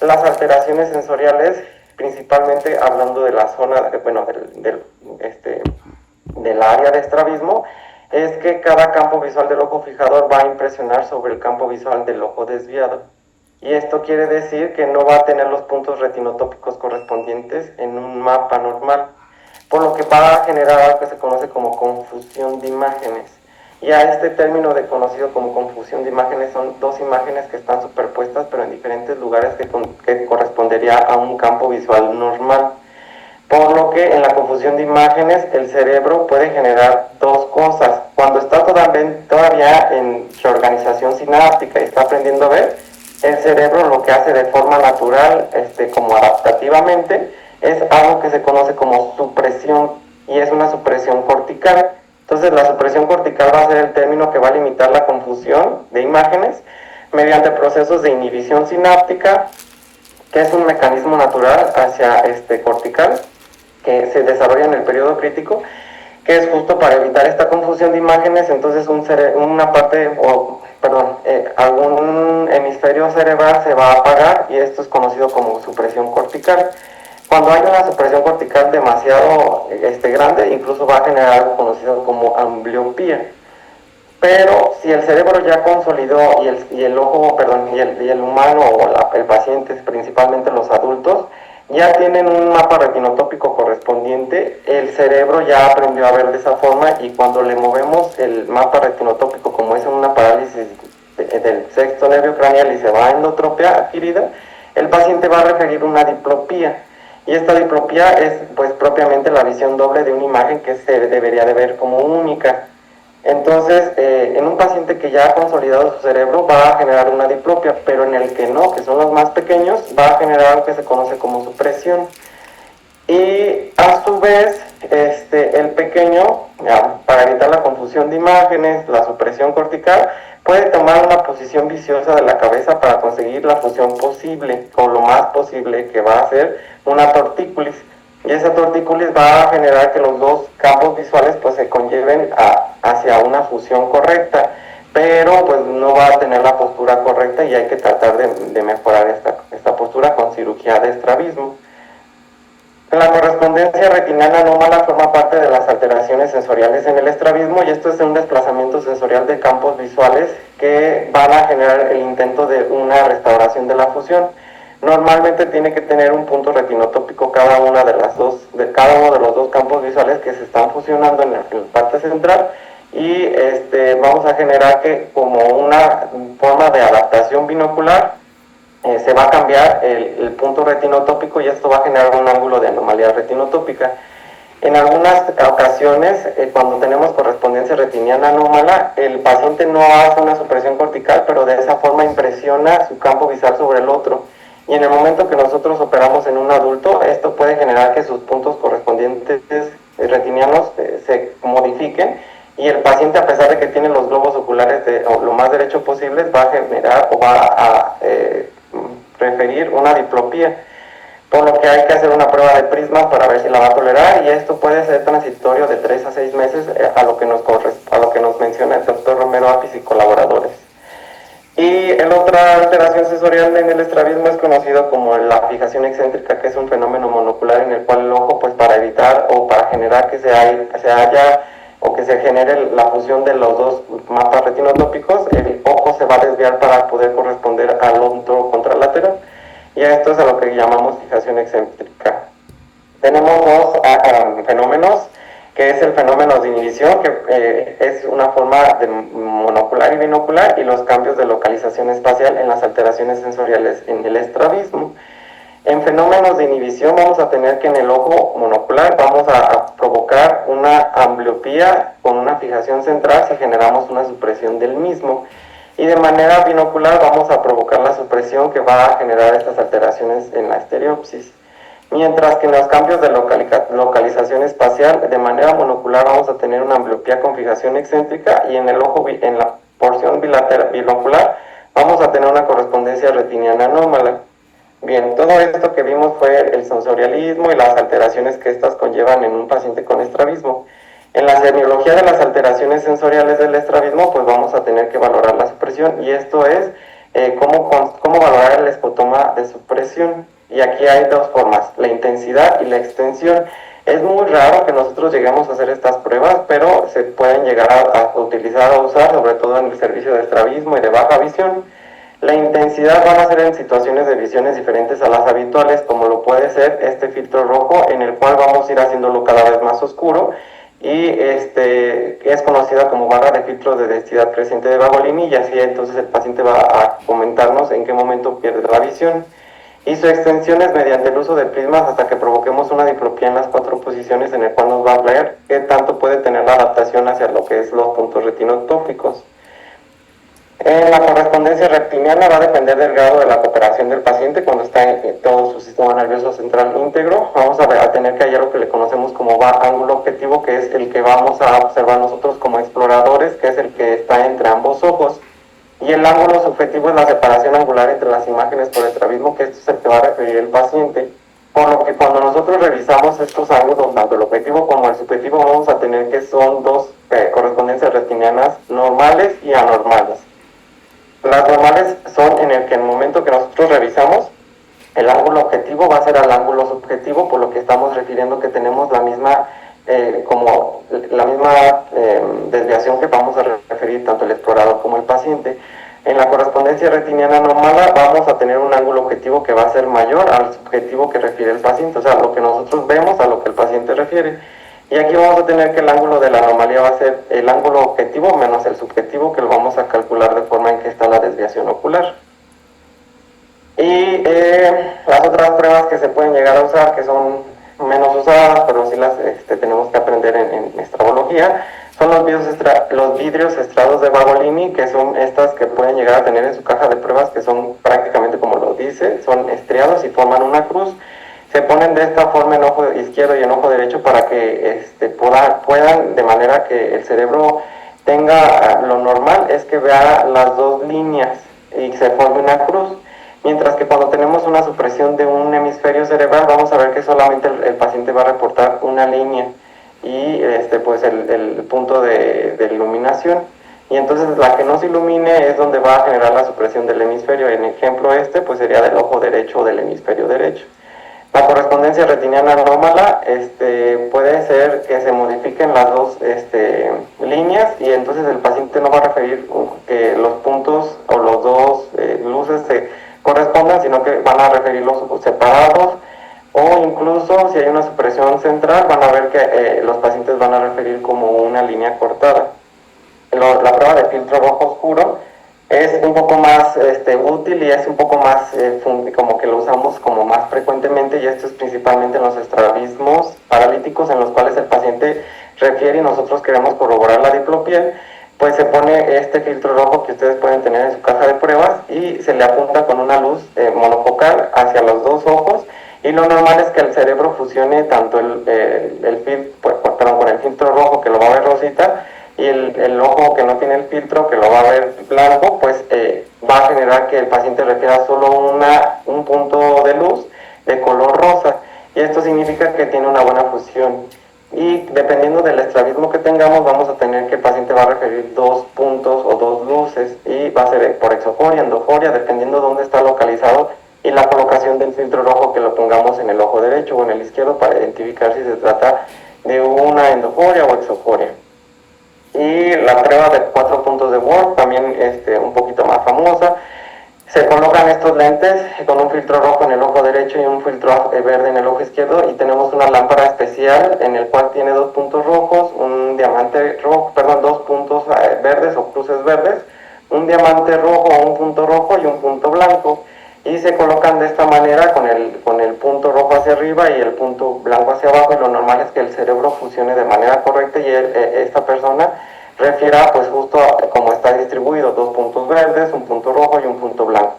Las alteraciones sensoriales, principalmente hablando de la zona, del área de estrabismo, es que cada campo visual del ojo fijador va a impresionar sobre el campo visual del ojo desviado. Y esto quiere decir que no va a tener los puntos retinotópicos correspondientes en un mapa normal, por lo que va a generar algo que se conoce como confusión de imágenes. Y a este término de conocido como confusión de imágenes son dos imágenes que están superpuestas pero en diferentes lugares que correspondería a un campo visual normal. Por lo que en la confusión de imágenes el cerebro puede generar dos cosas. Cuando está todavía en reorganización sináptica y está aprendiendo a ver, el cerebro lo que hace de forma natural, como adaptativamente, es algo que se conoce como supresión y es una supresión cortical. Entonces la supresión cortical va a ser el término que va a limitar la confusión de imágenes mediante procesos de inhibición sináptica, que es un mecanismo natural hacia cortical que se desarrolla en el periodo crítico, que es justo para evitar esta confusión de imágenes. Entonces algún hemisferio cerebral se va a apagar y esto es conocido como supresión cortical. Cuando hay una supresión cortical demasiado grande, incluso va a generar algo conocido como ambliopía. Pero si el cerebro ya consolidó y el humano o el paciente, principalmente los adultos, ya tienen un mapa retinotópico correspondiente, el cerebro ya aprendió a ver de esa forma y cuando le movemos el mapa retinotópico, como es en una parálisis del sexto nervio craneal y se va a endotropia adquirida, el paciente va a referir una diplopía. Y esta diplopía es pues propiamente la visión doble de una imagen que se debería de ver como única. Entonces, en un paciente que ya ha consolidado su cerebro va a generar una diplopia, pero en el que no, que son los más pequeños, va a generar algo que se conoce como supresión. Y a su vez, el pequeño, para evitar la confusión de imágenes, la supresión cortical, puede tomar una posición viciosa de la cabeza para conseguir la fusión posible, o lo más posible, que va a ser una tortícolis. Y esa tortícolis va a generar que los dos campos visuales pues se conlleven hacia una fusión correcta, pero pues no va a tener la postura correcta y hay que tratar de mejorar esta postura con cirugía de estrabismo. La correspondencia retinal anómala forma parte de las alteraciones sensoriales en el estrabismo y esto es un desplazamiento sensorial de campos visuales que van a generar el intento de una restauración de la fusión. Normalmente tiene que tener un punto retinotópico cada uno de los dos campos visuales que se están fusionando en la parte central y vamos a generar que como una forma de adaptación binocular se va a cambiar el punto retinotópico y esto va a generar un ángulo de anomalía retinotópica. En algunas ocasiones, cuando tenemos correspondencia retiniana anómala, el paciente no hace una supresión cortical, pero de esa forma impresiona su campo visual sobre el otro. y en el momento que nosotros operamos en un adulto, esto puede generar que sus puntos correspondientes retinianos se modifiquen, y el paciente, a pesar de que tiene los globos oculares lo más derecho posible, va a generar o va a referir una diplopía, por lo que hay que hacer una prueba de prismas para ver si la va a tolerar, y esto puede ser transitorio de 3 a 6 meses, a lo que nos menciona el doctor Romero Apis y colaboradores. Y la otra alteración sensorial en el estrabismo es conocido como la fijación excéntrica, que es un fenómeno monocular en el cual el ojo, pues para evitar o para generar que se haya o que se genere la fusión de los dos mapas retinotópicos, el ojo se va a desviar para poder corresponder al otro contralateral, y esto es a lo que llamamos fijación excéntrica. Tenemos dos fenómenos, que es el fenómeno de inhibición, que es una forma de monocular y binocular, y los cambios de localización espacial en las alteraciones sensoriales en el estrabismo. En fenómenos de inhibición vamos a tener que en el ojo monocular vamos a provocar una ambliopía con una fijación central si generamos una supresión del mismo, y de manera binocular vamos a provocar la supresión que va a generar estas alteraciones en la estereopsis. Mientras que en los cambios de localización espacial, de manera monocular vamos a tener una ambliopía con fijación excéntrica, y en el ojo, en la porción binocular, vamos a tener una correspondencia retiniana anómala. Bien, todo esto que vimos fue el sensorialismo y las alteraciones que estas conllevan en un paciente con estrabismo. En la semiología de las alteraciones sensoriales del estrabismo, pues vamos a tener que valorar la supresión, y esto es cómo valorar el espotoma de supresión. Y aquí hay dos formas, la intensidad y la extensión. Es muy raro que nosotros lleguemos a hacer estas pruebas, pero se pueden llegar a utilizar o usar, sobre todo en el servicio de estrabismo y de baja visión. La intensidad van a ser en situaciones de visiones diferentes a las habituales, como lo puede ser este filtro rojo, en el cual vamos a ir haciéndolo cada vez más oscuro, y es conocida como barra de filtro de densidad creciente de Bagolini, y así entonces el paciente va a comentarnos en qué momento pierde la visión. Y su extensión es mediante el uso de prismas hasta que provoquemos una diplopía en las 4 posiciones, en el cual nos va a ver qué tanto puede tener la adaptación hacia lo que es los puntos retinotópicos. La correspondencia retiniana va a depender del grado de la cooperación del paciente cuando está en todo su sistema nervioso central íntegro. Vamos a tener que hallar lo que le conocemos como ángulo objetivo, que es el que vamos a observar nosotros como exploradores, que es el que está entre ambos ojos. Y el ángulo subjetivo es la separación angular entre las imágenes por estrabismo, que esto es el que va a referir el paciente. Por lo que cuando nosotros revisamos estos ángulos, tanto el objetivo como el subjetivo, vamos a tener que son dos correspondencias retinianas normales y anormales. Las normales son en el que en el momento que nosotros revisamos, el ángulo objetivo va a ser al ángulo subjetivo, por lo que estamos refiriendo que tenemos la misma desviación que vamos a referir tanto el explorador como el paciente. En la correspondencia retiniana anormal vamos a tener un ángulo objetivo que va a ser mayor al subjetivo que refiere el paciente, o sea, lo que nosotros vemos a lo que el paciente refiere. Y aquí vamos a tener que el ángulo de la anomalía va a ser el ángulo objetivo menos el subjetivo, que lo vamos a calcular de forma en que está la desviación ocular. Y las otras pruebas que se pueden llegar a usar, que son menos usadas, pero sí las tenemos que aprender en estrabología, son los vidrios estrados de Bagolini, que son estas que pueden llegar a tener en su caja de pruebas, que son prácticamente como lo dice, son estriados y forman una cruz. Se ponen de esta forma en ojo izquierdo y en ojo derecho para que puedan, de manera que el cerebro tenga, lo normal es que vea las dos líneas y se forme una cruz. Mientras que cuando tenemos una supresión de un hemisferio cerebral, vamos a ver que solamente el paciente va a reportar una línea y pues el punto de iluminación. Y entonces la que no se ilumine es donde va a generar la supresión del hemisferio. En ejemplo pues sería del ojo derecho o del hemisferio derecho. La correspondencia retiniana anómala puede ser que se modifiquen las dos líneas, y entonces el paciente no va a referir que los puntos o los dos luces se correspondan, sino que van a referirlos separados, o incluso si hay una supresión central van a ver que los pacientes van a referir como una línea cortada. La prueba de filtro rojo oscuro es un poco más útil y es un poco más como que lo usamos como más frecuentemente, y esto es principalmente en los estrabismos paralíticos en los cuales el paciente refiere y nosotros queremos corroborar la diplopía. Pues se pone este filtro rojo que ustedes pueden tener en su caja de pruebas, y se le apunta con una luz monofocal hacia los dos ojos, y lo normal es que el cerebro fusione tanto con el filtro rojo, que lo va a ver rosita, y el ojo que no tiene el filtro, que lo va a ver blanco, pues va a generar que el paciente refiera solo un punto de luz de color rosa, y esto significa que tiene una buena fusión. Y dependiendo del estrabismo que tengamos, vamos a tener que el paciente va a referir dos puntos o dos luces, y va a ser por exoforia, endoforia, dependiendo dónde está localizado y la colocación del filtro rojo que lo pongamos en el ojo derecho o en el izquierdo, para identificar si se trata de una endoforia o exoforia. Y la prueba de 4 puntos de Ward, también un poquito más famosa. Se colocan estos lentes con un filtro rojo en el ojo derecho y un filtro verde en el ojo izquierdo, y tenemos una lámpara especial en el cual tiene 2 puntos rojos, un diamante rojo, perdón, 2 puntos verdes o cruces verdes, un diamante rojo o un punto rojo y un punto blanco, y se colocan de esta manera con el punto rojo hacia arriba y el punto blanco hacia abajo, y lo normal es que el cerebro funcione de manera correcta y esta persona refiera pues justo como está distribuido, 2 puntos verdes, un punto rojo y un punto blanco.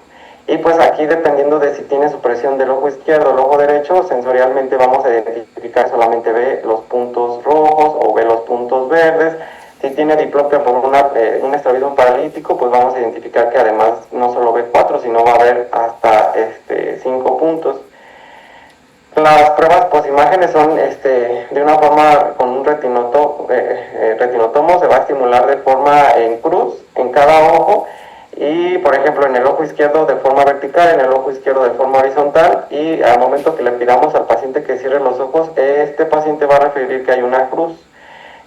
Y pues aquí, dependiendo de si tiene supresión del ojo izquierdo o el ojo derecho, sensorialmente vamos a identificar, solamente ve los puntos rojos o ve los puntos verdes. Si tiene diplopia por un estrabismo paralítico, pues vamos a identificar que además no solo ve 4, sino va a ver hasta 5 puntos. Las pruebas posimágenes son de una forma con un retinotomo, se va a estimular de forma en cruz en cada ojo, y por ejemplo en el ojo izquierdo de forma vertical, en el ojo izquierdo de forma horizontal, y al momento que le pidamos al paciente que cierre los ojos, este paciente va a referir que hay una cruz,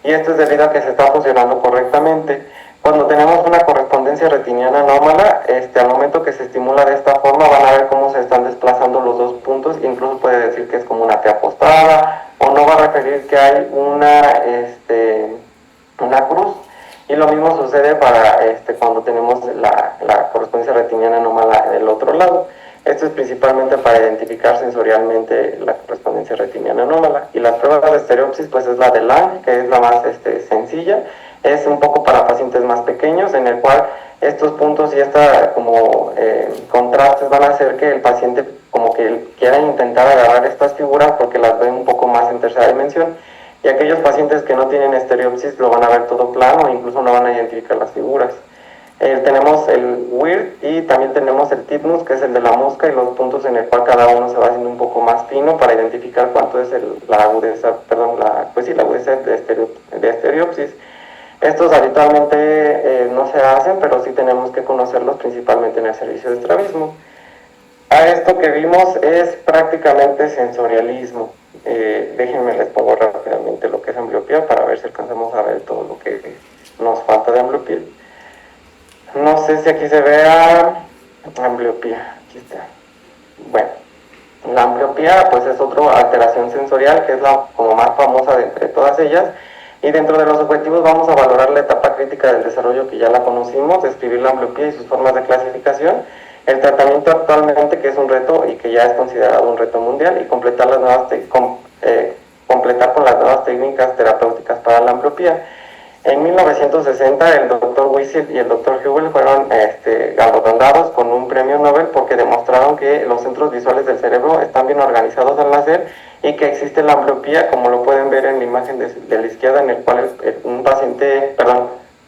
y esto es debido a que se está funcionando correctamente. Cuando tenemos una correspondencia retiniana anómala, al momento que se estimula de esta forma, van a ver cómo se están desplazando los dos puntos, incluso puede decir que es como una T apostada, o no va a referir que hay una cruz. Y lo mismo sucede para cuando tenemos la correspondencia retiniana anómala del otro lado. Esto es principalmente para identificar sensorialmente la correspondencia retiniana anómala. Y las pruebas de estereopsis, pues es la de Lang, que es la más sencilla. Es un poco para pacientes más pequeños, en el cual estos puntos y contrastes van a hacer que el paciente como que quiera intentar agarrar estas figuras porque las ve un poco más en tercera dimensión. Y aquellos pacientes que no tienen estereopsis lo van a ver todo plano, incluso no van a identificar las figuras. Tenemos el WIRD y también tenemos el TIPMUS, que es el de la mosca, y los puntos en el cual cada uno se va haciendo un poco más fino para identificar cuánto es la agudeza de estereopsis. Estos habitualmente no se hacen, pero sí tenemos que conocerlos, principalmente en el servicio de estrabismo. A esto que vimos es prácticamente sensorialismo. Déjenme les pongo rápidamente lo que es ambliopía para ver si alcanzamos a ver todo lo que nos falta de ambliopía. No sé si aquí se vea ambliopía, aquí está. Bueno, la ambliopía pues es otra alteración sensorial que es la como más famosa de entre todas ellas, y dentro de los objetivos vamos a valorar la etapa crítica del desarrollo, que ya la conocimos, describir la ambliopía y sus formas de clasificación, el tratamiento actualmente, que es un reto y que ya es considerado un reto mundial, y completar con las nuevas técnicas terapéuticas para la ambliopía. En 1960 el doctor Wiesel y el doctor Hubel fueron galardonados con un premio Nobel porque demostraron que los centros visuales del cerebro están bien organizados al nacer y que existe la ambliopía, como lo pueden ver en la imagen de la izquierda, en el cual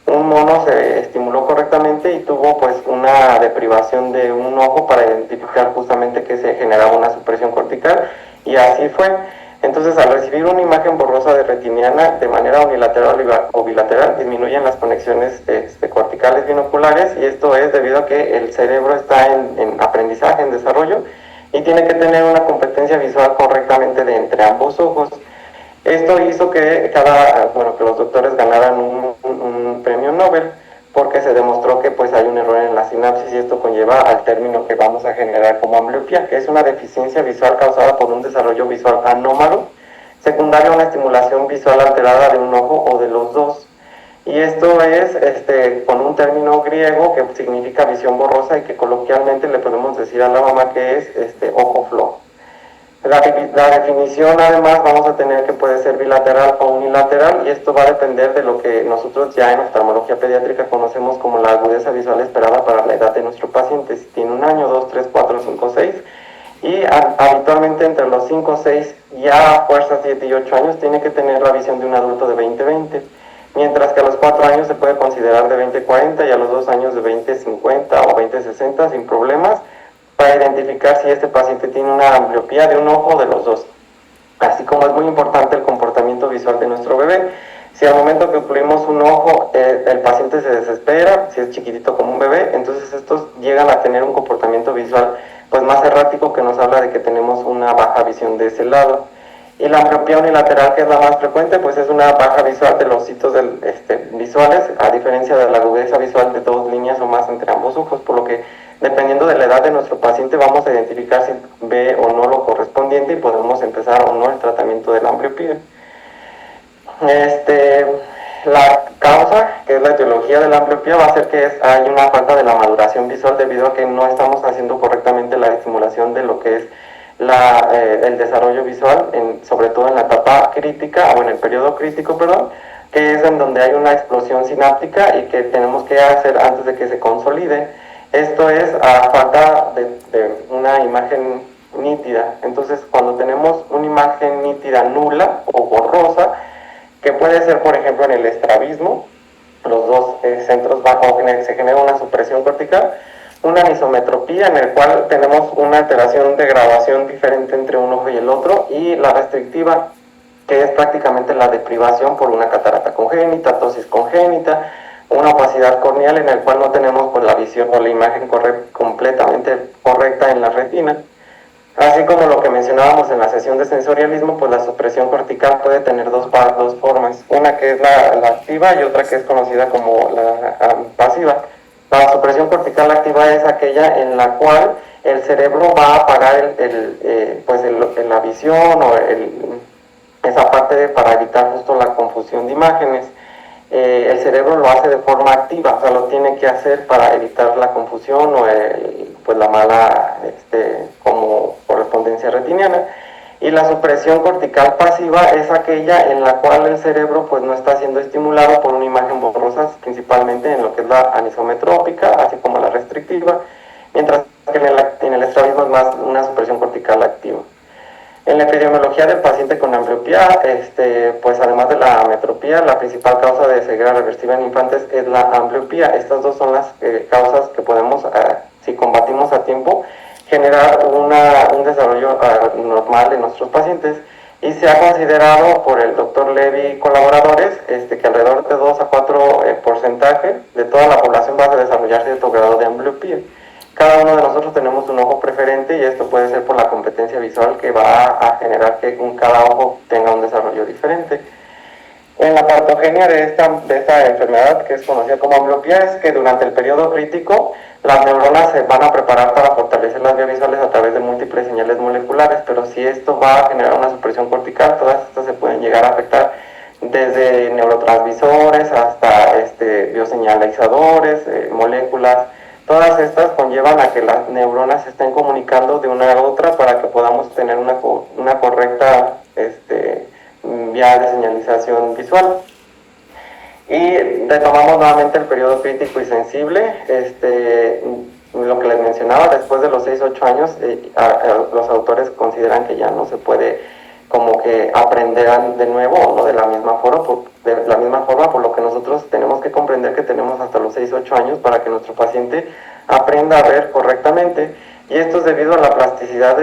un mono se estimuló correctamente y tuvo pues una deprivación de un ojo para identificar justamente que se generaba una supresión cortical, y así fue. Entonces, al recibir una imagen borrosa de retiniana de manera unilateral o bilateral, disminuyen las conexiones corticales binoculares, y esto es debido a que el cerebro está en aprendizaje, en desarrollo, y tiene que tener una competencia visual correctamente de entre ambos ojos. Esto hizo que que los doctores ganaran un premio Nobel, porque se demostró que pues hay un error en la sinapsis, y esto conlleva al término que vamos a generar como ambliopía, que es una deficiencia visual causada por un desarrollo visual anómalo, secundario a una estimulación visual alterada de un ojo o de los dos. Y esto es con un término griego que significa visión borrosa, y que coloquialmente le podemos decir a la mamá que es ojo flojo. La definición además vamos a tener que puede ser bilateral o unilateral, y esto va a depender de lo que nosotros ya en oftalmología pediátrica conocemos como la agudeza visual esperada para la edad de nuestro paciente, si tiene 1 año, 2, 3, 4, 5, 6, y habitualmente entre los 5, 6, ya a fuerza 7 y 8 años tiene que tener la visión de un adulto de 20/20, mientras que a los 4 años se puede considerar de 20/40 y a los 2 años de 20/50 o 20/60 sin problemas, para identificar si este paciente tiene una ambliopía de un ojo o de los dos. Así como es muy importante el comportamiento visual de nuestro bebé. Si al momento que ocluimos un ojo el paciente se desespera, si es chiquitito como un bebé, entonces estos llegan a tener un comportamiento visual pues más errático, que nos habla de que tenemos una baja visión de ese lado. Y la ambliopía unilateral, que es la más frecuente, pues es una baja visual de los hitos visuales, a diferencia de la agudeza visual de 2 líneas o más entre ambos ojos, por lo que dependiendo de la edad de nuestro paciente vamos a identificar si ve o no lo correspondiente y podemos empezar o no el tratamiento de la ambliopía. La causa, que es la etiología de la ambliopía, va a ser que hay una falta de la maduración visual debido a que no estamos haciendo correctamente la estimulación de lo que es el desarrollo visual, sobre todo en la etapa crítica o en el periodo crítico, perdón, que es en donde hay una explosión sináptica y que tenemos que hacer antes de que se consolide. Esto es a falta de una imagen nítida. Entonces, cuando tenemos una imagen nítida nula o borrosa, que puede ser, por ejemplo, en el estrabismo, los dos centros bajos, se genera una supresión cortical, una anisometropía en el cual tenemos una alteración de graduación diferente entre un ojo y el otro, y la restrictiva, que es prácticamente la deprivación por una catarata congénita, ptosis congénita, una opacidad corneal en el cual no tenemos pues, la visión o la imagen completamente correcta en la retina. Así como lo que mencionábamos en la sesión de sensorialismo, pues la supresión cortical puede tener dos formas, una que es la activa y otra que es conocida como la pasiva. La supresión cortical activa es aquella en la cual el cerebro va a apagar la visión o esa parte para evitar justo la confusión de imágenes. El cerebro lo hace de forma activa, o sea, lo tiene que hacer para evitar la confusión o pues la mala como correspondencia retiniana. Y la supresión cortical pasiva es aquella en la cual el cerebro pues no está siendo estimulado por una imagen borrosa, principalmente en lo que es la anisometrópica, así como la restrictiva, mientras que en el estrabismo es más una supresión cortical activa. En la epidemiología del paciente con ambliopía, pues además de la ametropía, la principal causa de ceguera reversible en infantes es la ambliopía. Estas dos son las causas que podemos, si combatimos a tiempo, generar un desarrollo normal de nuestros pacientes. Y se ha considerado por el doctor Levy y colaboradores que alrededor de 2 a 4% de toda la población va a desarrollar cierto grado de ambliopía. Cada uno de nosotros tenemos un ojo preferente y esto puede ser por la competencia visual que va a generar que cada ojo tenga un desarrollo diferente. En la patogenia de esta enfermedad, que es conocida como ambliopía, es que durante el periodo crítico las neuronas se van a preparar para fortalecer las vías visuales a través de múltiples señales moleculares, pero si esto va a generar una supresión cortical, todas estas se pueden llegar a afectar desde neurotransmisores hasta bioseñalizadores, moléculas. Todas estas conllevan a que las neuronas se estén comunicando de una a otra para que podamos tener una correcta vía de señalización visual. Y retomamos nuevamente el periodo crítico y sensible. Lo que les mencionaba, después de los 6-8 años, los autores consideran que ya no se puede como que aprender de nuevo o no de la misma forma, por lo que nosotros tenemos que comprender que tenemos hasta los 6-8 años para que nuestro paciente aprenda a ver correctamente, y esto es debido a la plasticidad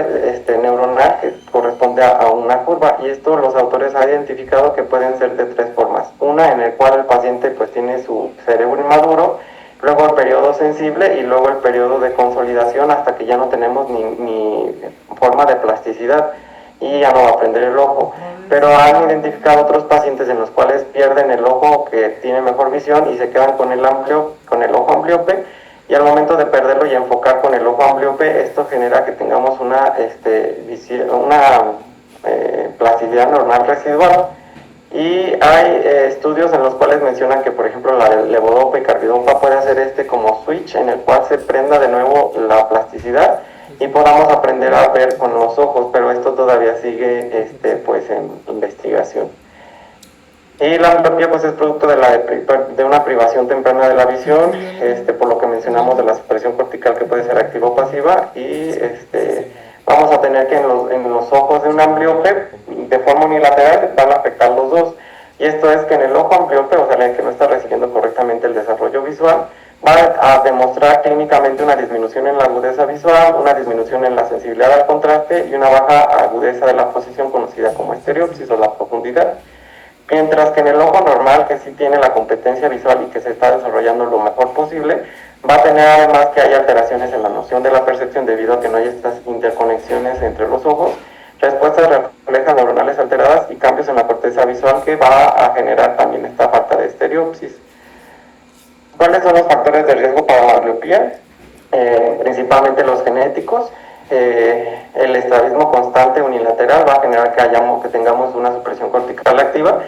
neuronal que corresponde a una curva, y esto los autores han identificado que pueden ser de 3 formas. Una en el cual el paciente pues tiene su cerebro inmaduro, luego el periodo sensible y luego el periodo de consolidación hasta que ya no tenemos ni forma de plasticidad y ya no va a prender el ojo. Pero han identificado otros pacientes en los cuales pierden el ojo que tiene mejor visión y se quedan con el ojo ambliope, y al momento de perderlo y enfocar con el ojo ambliope, esto genera que tengamos una plasticidad neuronal residual. Y hay estudios en los cuales mencionan que, por ejemplo, la levodopa y carbidopa puede hacer como switch en el cual se prenda de nuevo la plasticidad y podamos aprender a ver con los ojos, pero esto todavía sigue pues en investigación. Y la ambliopía pues es producto de una privación temprana de la visión, por lo que mencionamos de la supresión cortical que puede ser activa o pasiva, y vamos a tener que en los ojos de un ambliope de forma unilateral van a afectar los dos. Y esto es que en el ojo ambliope, o sea, el que no está recibiendo correctamente el desarrollo visual, va a demostrar clínicamente una disminución en la agudeza visual, una disminución en la sensibilidad al contraste y una baja agudeza de la posición conocida como estereopsis o la profundidad. Mientras que en el ojo normal, que sí tiene la competencia visual y que se está desarrollando lo mejor posible, va a tener además que hay alteraciones en la noción de la percepción debido a que no hay estas interconexiones entre los ojos, respuestas reflejas neuronales alteradas y cambios en la corteza visual que va a generar también esta falta de estereopsis. ¿Cuáles son los factores de riesgo para la ambliopía? Principalmente los genéticos. El estrabismo constante unilateral va a generar que tengamos una supresión cortical activa,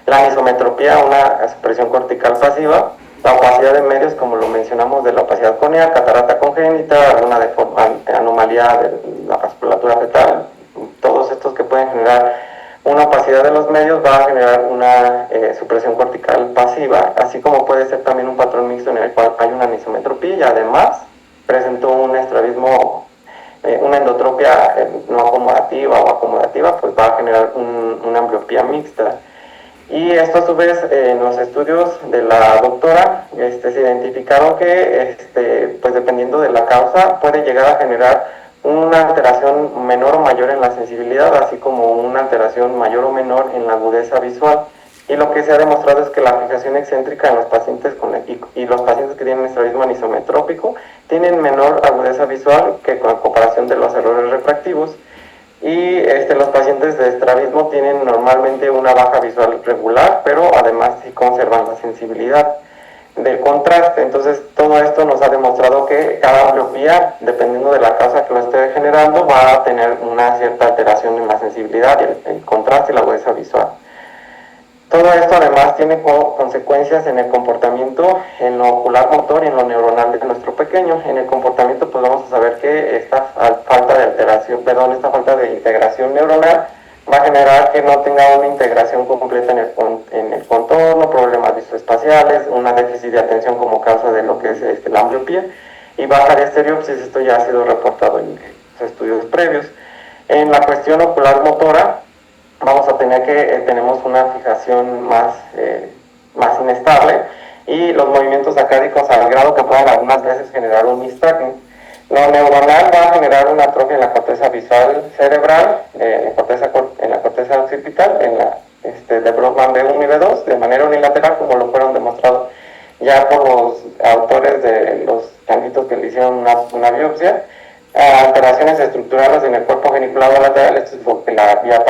la anisometropía, una supresión cortical pasiva, la opacidad de medios, como lo mencionamos, de la opacidad córnea, catarata congénita, alguna anomalía de la vasculatura fetal, todos estos que pueden generar una opacidad de los medios va a generar una supresión cortical pasiva, así como puede ser también un patrón mixto en el cual hay una anisometropía y además presentó un estrabismo, una endotropia no acomodativa o acomodativa, pues va a generar una ambliopía mixta. Y esto a su vez en los estudios de la doctora se identificaron que pues dependiendo de la causa puede llegar a generar una alteración menor o mayor en la sensibilidad, así como una alteración mayor o menor en la agudeza visual. Y lo que se ha demostrado es que la fijación excéntrica en los pacientes y los pacientes que tienen estrabismo anisometrópico tienen menor agudeza visual que con comparación de los errores refractivos. Y los pacientes de estrabismo tienen normalmente una baja visual regular, pero además sí conservan la sensibilidad del contraste. Entonces todo esto nos ha demostrado que cada ambliopía, dependiendo de la causa que lo esté generando, va a tener una cierta alteración en la sensibilidad, el contraste y la agudeza visual. Todo esto además tiene consecuencias en el comportamiento, en lo ocular motor y en lo neuronal de nuestro pequeño. En el comportamiento pues vamos a saber que esta falta de integración neuronal va a generar que no tenga una integración completa en el contorno, problemas visoespaciales, una déficit de atención como causa de lo que es la ambliopía y baja de estereopsis. Esto ya ha sido reportado en estudios previos. En la cuestión ocular motora, vamos a tener que tenemos una fijación más inestable y los movimientos acádicos al grado que puedan algunas veces generar un nystagmus. Lo neuronal va a generar una atrofia en la corteza visual cerebral, en la corteza occipital, en la de Brodmann B1 y B2, de manera unilateral, como lo fueron demostrados ya por los autores de los changuitos que le hicieron una biopsia. Alteraciones estructurales en el cuerpo geniculado lateral, esto es porque la vía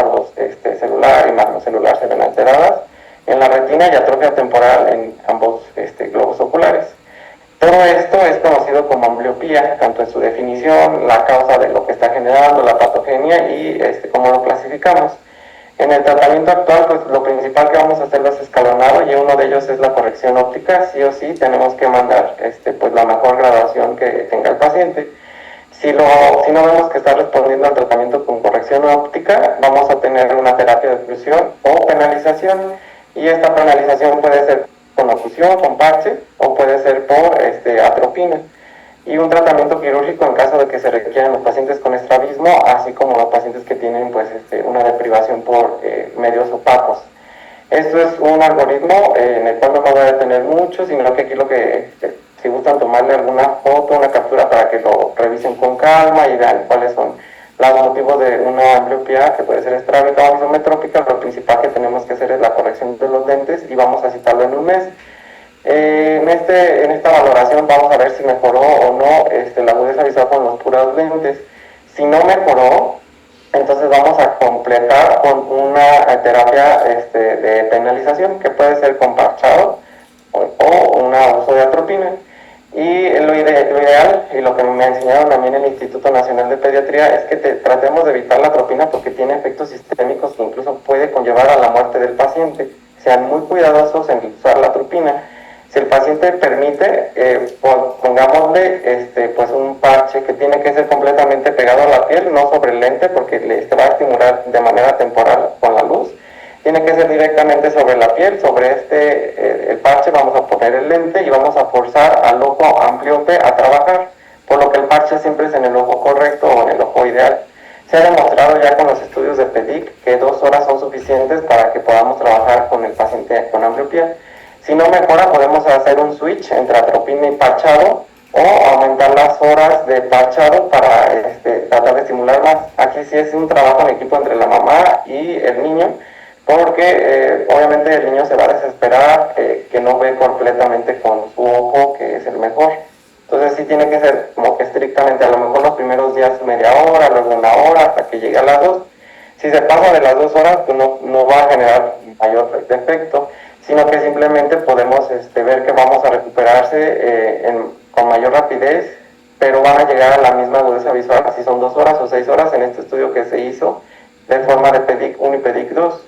celular y magnocelular se ven alteradas, en la retina y atrofia temporal en ambos globos oculares. Todo esto es conocido como ambliopía, tanto en su definición, la causa de lo que está generando, la patogenia y cómo lo clasificamos. En el tratamiento actual, pues lo principal que vamos a hacer es escalonado y uno de ellos es la corrección óptica. Sí o sí tenemos que mandar pues la mejor graduación que tenga el paciente. Si no vemos que está respondiendo al tratamiento con corrección óptica, vamos a tener una terapia de oclusión o penalización. Y esta penalización puede ser con oclusión, con parche, o puede ser por atropina. Y un tratamiento quirúrgico en caso de que se requieran los pacientes con estrabismo, así como los pacientes que tienen pues, una deprivación por medios opacos. Esto es un algoritmo en el cual no me voy a detener mucho, sino que aquí lo que si gustan tomarle alguna foto, una captura para que lo revisen con calma y vean cuáles son los motivos de una ambliopía que puede ser estrábica o isometrópica. Lo principal que tenemos que hacer es la corrección de los lentes y vamos a citarlo en un mes. En esta valoración vamos a ver si mejoró o no la agudeza visual con los puros lentes. Si no mejoró, entonces vamos a completar con una terapia de penalización que puede ser con parchado o un uso de atropina. Y lo ideal, y lo que me enseñaron también en el Instituto Nacional de Pediatría, es que tratemos de evitar la atropina porque tiene efectos sistémicos que incluso puede conllevar a la muerte del paciente. Sean muy cuidadosos en usar la atropina. Si el paciente permite, pongámosle pues un parche que tiene que ser completamente pegado a la piel, no sobre el lente, porque va a estimular de manera temporal con la luz. Tiene que ser directamente sobre la piel. Sobre el parche vamos a poner el lente y vamos a forzar al ojo ambliope a trabajar, por lo que el parche siempre es en el ojo correcto o en el ojo ideal. Se ha demostrado ya con los estudios de PEDIC que 2 horas son suficientes para que podamos trabajar con el paciente con ambliopía. Si no mejora, podemos hacer un switch entre atropina y parchado, o aumentar las horas de parchado para tratar de estimular más. Aquí sí es un trabajo en equipo entre la mamá y el niño, porque obviamente el niño se va a desesperar, que no ve completamente con su ojo, que es el mejor. Entonces sí tiene que ser como que estrictamente, a lo mejor los primeros días media hora, luego una hora, hasta que llegue a las 2. Si se pasa de las 2 horas, pues no va a generar mayor efecto, sino que simplemente podemos ver que vamos a recuperarse con mayor rapidez, pero van a llegar a la misma agudeza visual si son 2 horas o 6 horas en este estudio que se hizo de forma de PEDIC 1 y PEDIC 2.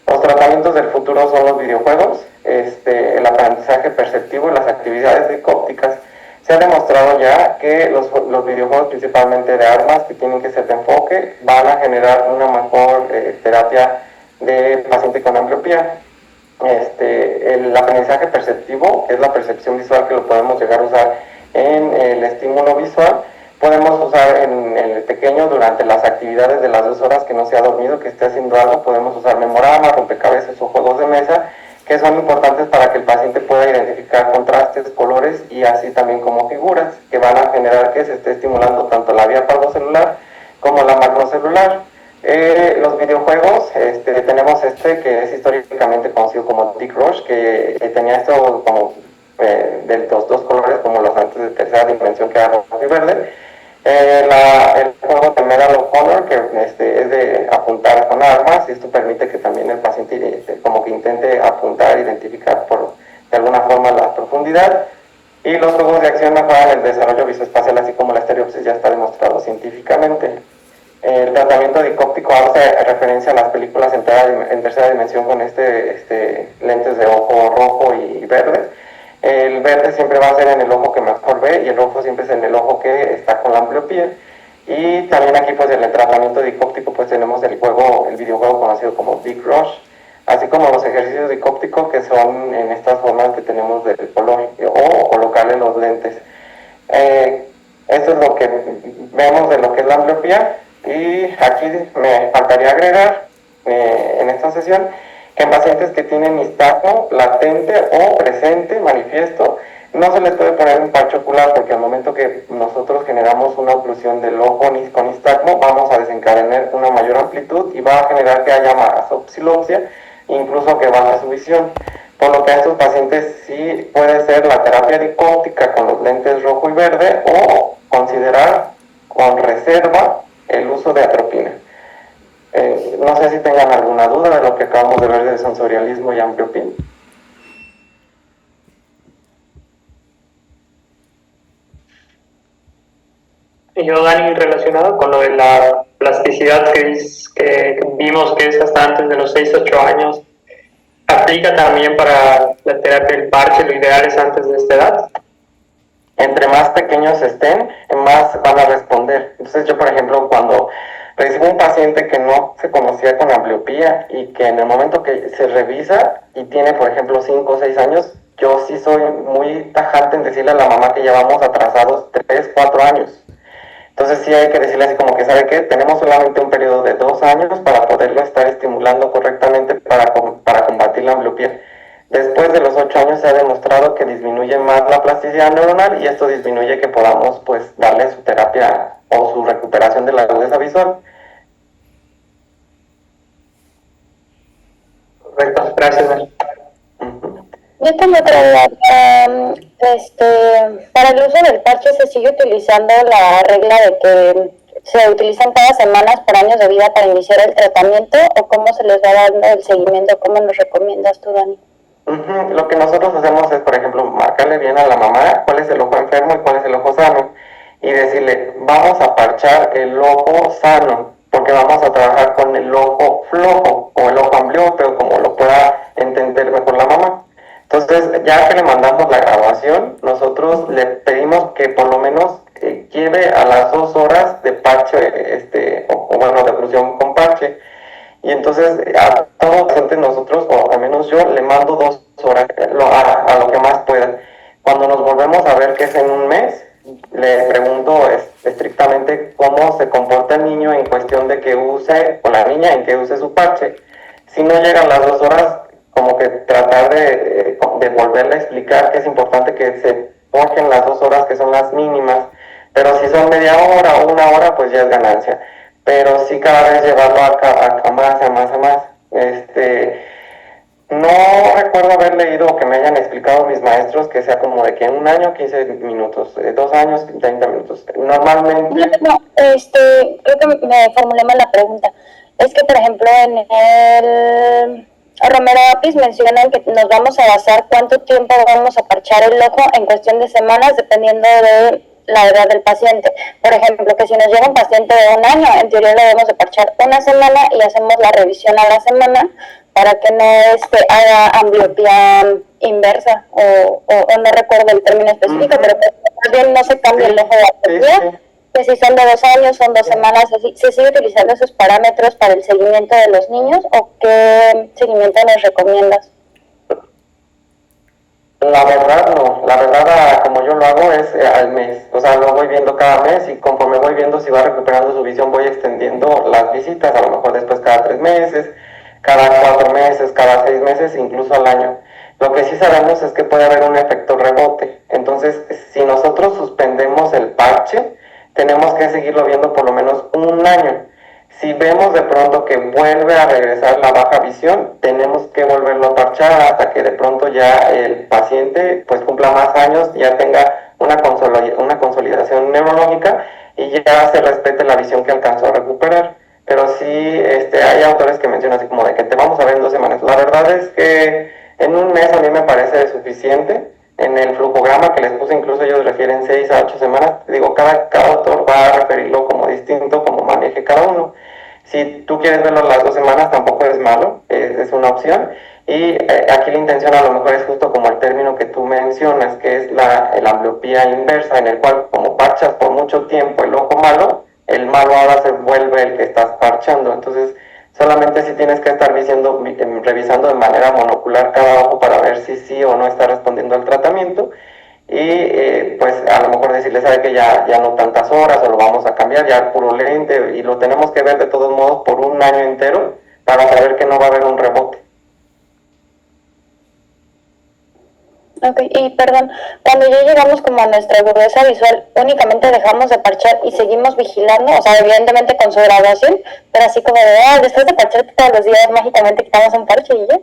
Los tratamientos del futuro son los videojuegos, el aprendizaje perceptivo y las actividades dicópticas. Se ha demostrado ya que los videojuegos, principalmente de armas, que tienen que ser de enfoque, van a generar una mejor terapia de paciente con ambliopía. El aprendizaje perceptivo, que es la percepción visual, que lo podemos llegar a usar en el estímulo visual, podemos usar en el pequeño durante las actividades de las 2 horas que no se ha dormido, que esté haciendo algo. Podemos usar memoramas, rompecabezas o juegos de mesa, que son importantes para que el paciente pueda identificar contrastes, colores y así también como figuras, que van a generar que se esté estimulando tanto la vía parvocelular como la macrocelular. Los videojuegos, tenemos que es históricamente conocido como Dick Rush, que tenía esto como de los 2 colores, como los antes de tercera dimensión, que era rojo y verde. El juego de Medal of Honor, que es de apuntar con armas, y esto permite que también el paciente como que intente apuntar, identificar de alguna forma la profundidad. Y los juegos de acción mejoran el desarrollo visoespacial, así como la estereopsis ya está demostrado científicamente. El tratamiento dicóptico hace referencia a las películas en tercera dimensión con lentes de ojo rojo y verde. El verde siempre va a ser en el ojo que mejor ve, y el rojo siempre es en el ojo que está con la ambliopía. Y también aquí pues en el tratamiento dicóptico pues tenemos el videojuego conocido como Big Rush, así como los ejercicios dicópticos, que son en estas formas que tenemos del color, o colocarle los lentes. Esto es lo que vemos de lo que es la ambliopía. Y aquí me faltaría agregar en esta sesión que en pacientes que tienen nistagmo latente o presente, manifiesto, no se les puede poner un parche ocular, porque al momento que nosotros generamos una oclusión del ojo con nistagmo, vamos a desencadenar una mayor amplitud y va a generar que haya más obsilopsia, incluso que baje su visión. Por lo que a estos pacientes sí puede ser la terapia dicóptica con los lentes rojo y verde, o considerar con reserva el uso de atropina. No sé si tengan alguna duda de lo que acabamos de ver de sensorialismo y ambliopía. Y yo, Dani, relacionado con lo de la plasticidad que vimos que es hasta antes de los 6-8 años, ¿aplica también para la terapia del parche? ¿Lo ideal es antes de esta edad? Entre más pequeños estén, más van a responder. Entonces yo, por ejemplo, cuando recibo un paciente que no se conocía con ambliopía y que en el momento que se revisa y tiene, por ejemplo, 5 o 6 años, yo sí soy muy tajante en decirle a la mamá que llevamos atrasados 3, 4 años. Entonces sí hay que decirle así como que, ¿sabe qué? Tenemos solamente un periodo de 2 años para poderlo estar estimulando correctamente para combatir la ambliopía. Después de los 8 años se ha demostrado que disminuye más la plasticidad neuronal, y esto disminuye que podamos pues darle su terapia o su recuperación de la agudeza visual. Correcto, gracias, Dani. Yo tengo otra duda. Para el uso del parche, ¿se sigue utilizando la regla de que se utilizan cada semana por años de vida para iniciar el tratamiento, o cómo se les va dando el seguimiento? ¿Cómo nos recomiendas tú, Dani? Lo que nosotros hacemos es, por ejemplo, marcarle bien a la mamá cuál es el ojo enfermo y cuál es el ojo sano, y decirle, vamos a parchar el ojo sano, porque vamos a trabajar con el ojo flojo, o el ojo ambliope, o como lo pueda entender mejor la mamá. Entonces, ya que le mandamos la grabación, nosotros le pedimos que por lo menos lleve a las 2 horas de parche, o bueno, de oclusión con parche. Y entonces a todos los pacientes nosotros, o al menos yo, le mando 2 horas a lo que más pueda. Cuando nos volvemos a ver, que es en un mes, le pregunto estrictamente cómo se comporta el niño en cuestión de que use, o la niña en que use su parche. Si no llegan las 2 horas, como que tratar de volverle a explicar que es importante que se forjen las 2 horas, que son las mínimas, pero si son media hora o 1 hora, pues ya es ganancia. Pero sí cada vez llevarlo a más, a más, a más. No recuerdo haber leído o que me hayan explicado mis maestros que sea como de que en un año 15 minutos, 2 años 30 minutos. Normalmente... No, creo que me formulé mal la pregunta. Es que, por ejemplo, en el Romero Apis mencionan que nos vamos a basar cuánto tiempo vamos a parchar el ojo en cuestión de semanas dependiendo de la edad del paciente. Por ejemplo, que si nos llega un paciente de 1 año, en teoría le debemos de parchar una semana y hacemos la revisión a la semana para que no haga ambliopía inversa o no recuerdo el término específico, pero más bien no se cambia el ojo de ambliopía, que si son de 2 años, son 2 semanas, ¿se sigue utilizando esos parámetros para el seguimiento de los niños o qué seguimiento nos recomiendas? La verdad no, la verdad como yo lo hago es al mes, o sea, lo voy viendo cada mes y conforme voy viendo si va recuperando su visión voy extendiendo las visitas, a lo mejor después cada 3 meses, cada 4 meses, cada 6 meses, incluso al año. Lo que sí sabemos es que puede haber un efecto rebote, entonces si nosotros suspendemos el parche, tenemos que seguirlo viendo por lo menos un año. Si vemos de pronto que vuelve a regresar la baja visión, tenemos que volverlo a parchar hasta que de pronto ya el paciente pues cumpla más años, ya tenga una consolidación neurológica y ya se respete la visión que alcanzó a recuperar. Pero sí hay autores que mencionan así como de que te vamos a ver en 2 semanas. La verdad es que en un mes a mí me parece suficiente. En el flujograma que les puse, incluso ellos refieren 6 a 8 semanas. Digo, cada autor va a referirlo como distinto, como maneje cada uno. Si tú quieres verlo las 2 semanas, tampoco es malo, es una opción. Y aquí la intención a lo mejor es justo como el término que tú mencionas, que es la ambliopía inversa, en el cual como parchas por mucho tiempo el ojo malo, el malo ahora se vuelve el que estás parchando. Entonces, solamente si tienes que estar revisando de manera monocular cada ojo para ver si sí o no está respondiendo al tratamiento. Y pues a lo mejor decirle, sabe que ya no tantas horas o lo vamos a cambiar, ya puro lente, y lo tenemos que ver de todos modos por un año entero para saber que no va a haber un rebote. Ok, y perdón, cuando ya llegamos como a nuestra agudeza visual, únicamente dejamos de parchar y seguimos vigilando, o sea, evidentemente con su graduación, pero así como de, después de parchar todos los días mágicamente quitamos un parche y ya.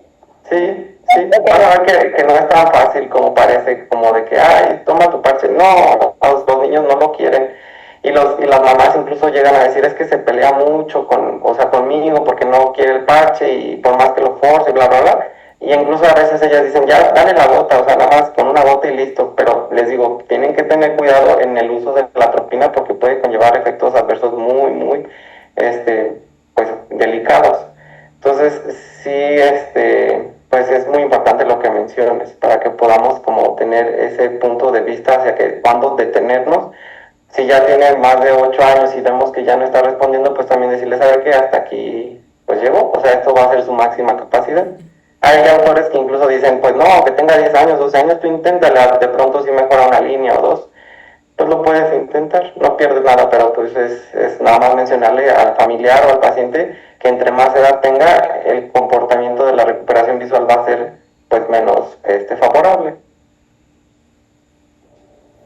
Sí, van a ver que no es tan fácil como parece, como de que, ay, toma tu parche. No, los niños no lo quieren. Y las mamás incluso llegan a decir, es que se pelea mucho conmigo porque no quiere el parche y por más que lo force, bla, bla, bla. Y incluso a veces ellas dicen, ya, dale la gota, o sea, nada más con una gota y listo. Pero les digo, tienen que tener cuidado en el uso de la atropina porque puede conllevar efectos adversos muy, muy, pues, delicados. Entonces, sí, pues es muy importante lo que mencionas para que podamos como tener ese punto de vista hacia que cuando detenernos. Si ya tiene más de 8 años y vemos que ya no está respondiendo, pues también decirle, ¿sabe qué? Hasta aquí pues llegó, o sea, esto va a ser su máxima capacidad. Hay autores que incluso dicen, pues no, que tenga 10 años, 12 años, tú inténtala, de pronto si mejora una línea o dos, pues lo puedes intentar, no pierdes nada, pero pues es nada más mencionarle al familiar o al paciente que entre más edad tenga, el comportamiento de la recuperación visual va a ser pues menos favorable.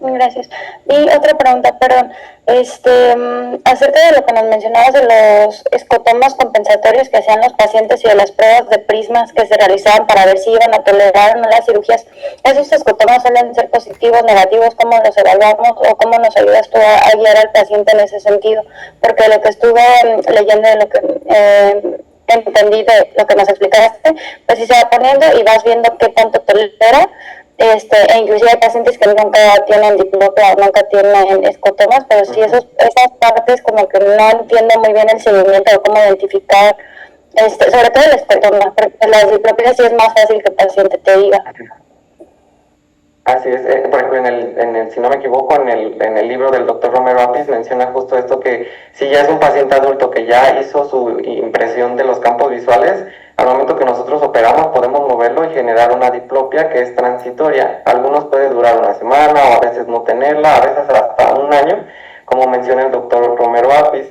Gracias. Y otra pregunta, perdón, acerca de lo que nos mencionabas de los escotomas compensatorios que hacían los pacientes y de las pruebas de prismas que se realizaban para ver si iban a tolerar o no las cirugías, ¿esos escotomas suelen ser positivos, negativos? ¿Cómo los evaluamos o cómo nos ayudas tú a guiar al paciente en ese sentido? Porque lo que estuve leyendo de lo que entendí de lo que nos explicaste, pues sí se va poniendo y vas viendo qué tanto tolera. E inclusive hay pacientes que nunca tienen diplopia o nunca tienen escotomas, pero sí esas partes como que no entiendo muy bien el seguimiento o cómo identificar, sobre todo el escotoma, porque las diplopias sí es más fácil que el paciente te diga. Así es, por ejemplo, si no me equivoco, en el libro del doctor Romero Apis menciona justo esto, que si ya es un paciente adulto que ya hizo su impresión de los campos visuales, al momento que nosotros operamos podemos moverlo y generar una diplopia que es transitoria. Algunos puede durar una semana o a veces no tenerla, a veces hasta un año, como menciona el doctor Romero Apis.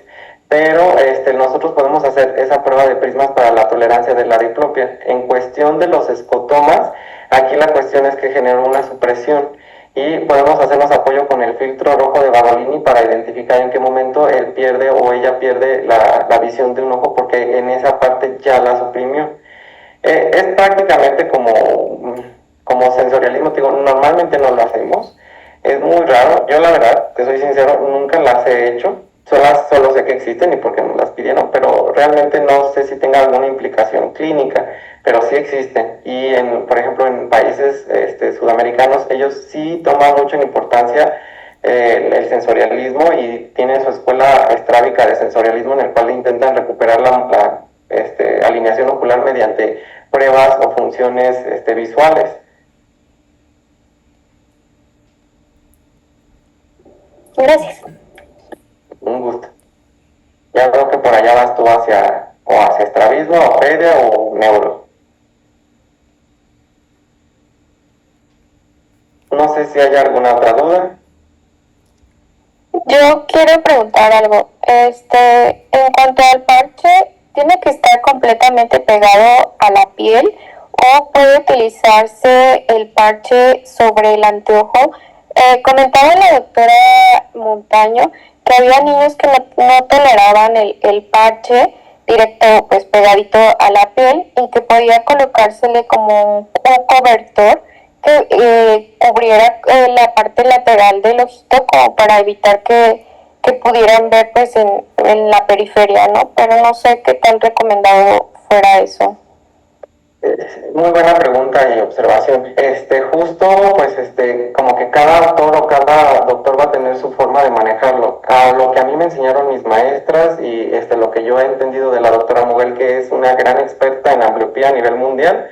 Pero nosotros podemos hacer esa prueba de prismas para la tolerancia de la diplopia. En cuestión de los escotomas, aquí la cuestión es que generó una supresión y podemos hacernos apoyo con el filtro rojo de Barolini para identificar en qué momento él pierde o ella pierde la visión de un ojo, porque en esa parte ya la suprimió. Es prácticamente como sensorialismo, digo, normalmente no lo hacemos, es muy raro. Yo la verdad, te soy sincero, nunca las he hecho, solo sé que existen y porque nos las pidieron, pero realmente no sé si tenga alguna implicación clínica, pero sí existen. Y por ejemplo, en países sudamericanos, ellos sí toman mucho en importancia el sensorialismo y tienen su escuela estrábica de sensorialismo en el cual intentan recuperar la alineación ocular mediante pruebas o funciones visuales. Gracias. Un gusto. Ya veo que por allá vas tú hacia estrabismo, o pedia o neuro. No sé si hay alguna otra duda. Yo quiero preguntar algo. En cuanto al parche, ¿tiene que estar completamente pegado a la piel o puede utilizarse el parche sobre el anteojo? Comentaba la doctora Montaño que había niños que no toleraban el parche directo, pues pegadito a la piel, y que podía colocársele como un cobertor que cubriera la parte lateral del ojito, como para evitar que pudieran ver pues en la periferia, ¿no? Pero no sé qué tan recomendado fuera eso. Muy buena pregunta y observación. Justo, pues, como que cada autor o cada doctor va a tener su forma de manejarlo. A lo que a mí me enseñaron mis maestras y lo que yo he entendido de la doctora Muguel, que es una gran experta en ambliopía a nivel mundial,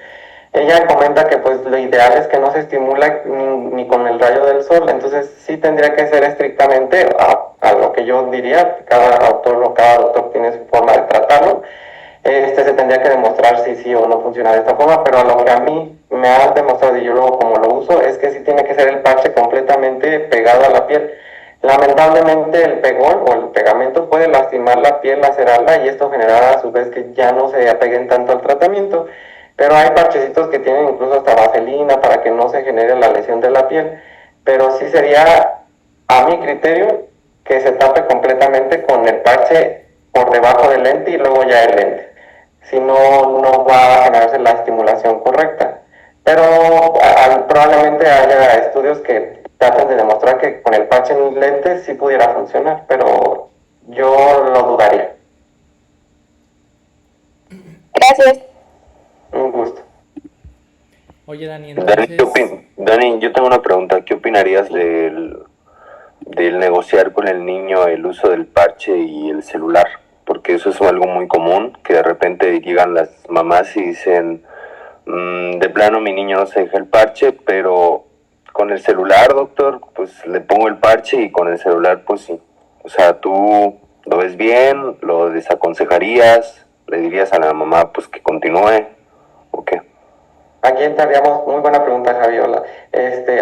ella comenta que pues lo ideal es que no se estimula ni con el rayo del sol, entonces sí tendría que ser estrictamente a lo que yo diría, cada autor o cada doctor tiene su forma de tratarlo. Se tendría que demostrar si sí o no funciona de esta forma, pero a lo que a mí me ha demostrado y yo como lo uso es que sí tiene que ser el parche completamente pegado a la piel. Lamentablemente el pegón o el pegamento puede lastimar la piel, lacerarla, y esto generará a su vez que ya no se apeguen tanto al tratamiento. Pero hay parchecitos que tienen incluso hasta vaselina para que no se genere la lesión de la piel. Pero sí sería, a mi criterio, que se tape completamente con el parche por debajo del lente y luego ya el lente. Si no, no va a generarse la estimulación correcta. Pero probablemente haya estudios que traten de demostrar que con el parche en lente sí pudiera funcionar, pero yo lo dudaría. Gracias. Un gusto. Oye, Dani, entonces... Dani, yo tengo una pregunta. ¿Qué opinarías del negociar con el niño el uso del parche y el celular? Porque eso es algo muy común, que de repente llegan las mamás y dicen, de plano mi niño no se deja el parche, pero con el celular, doctor, pues le pongo el parche y con el celular, pues sí. O sea, ¿tú lo ves bien? ¿Lo desaconsejarías? ¿Le dirías a la mamá pues que continúe? ¿O qué? Aquí entraríamos, muy buena pregunta, Javiola.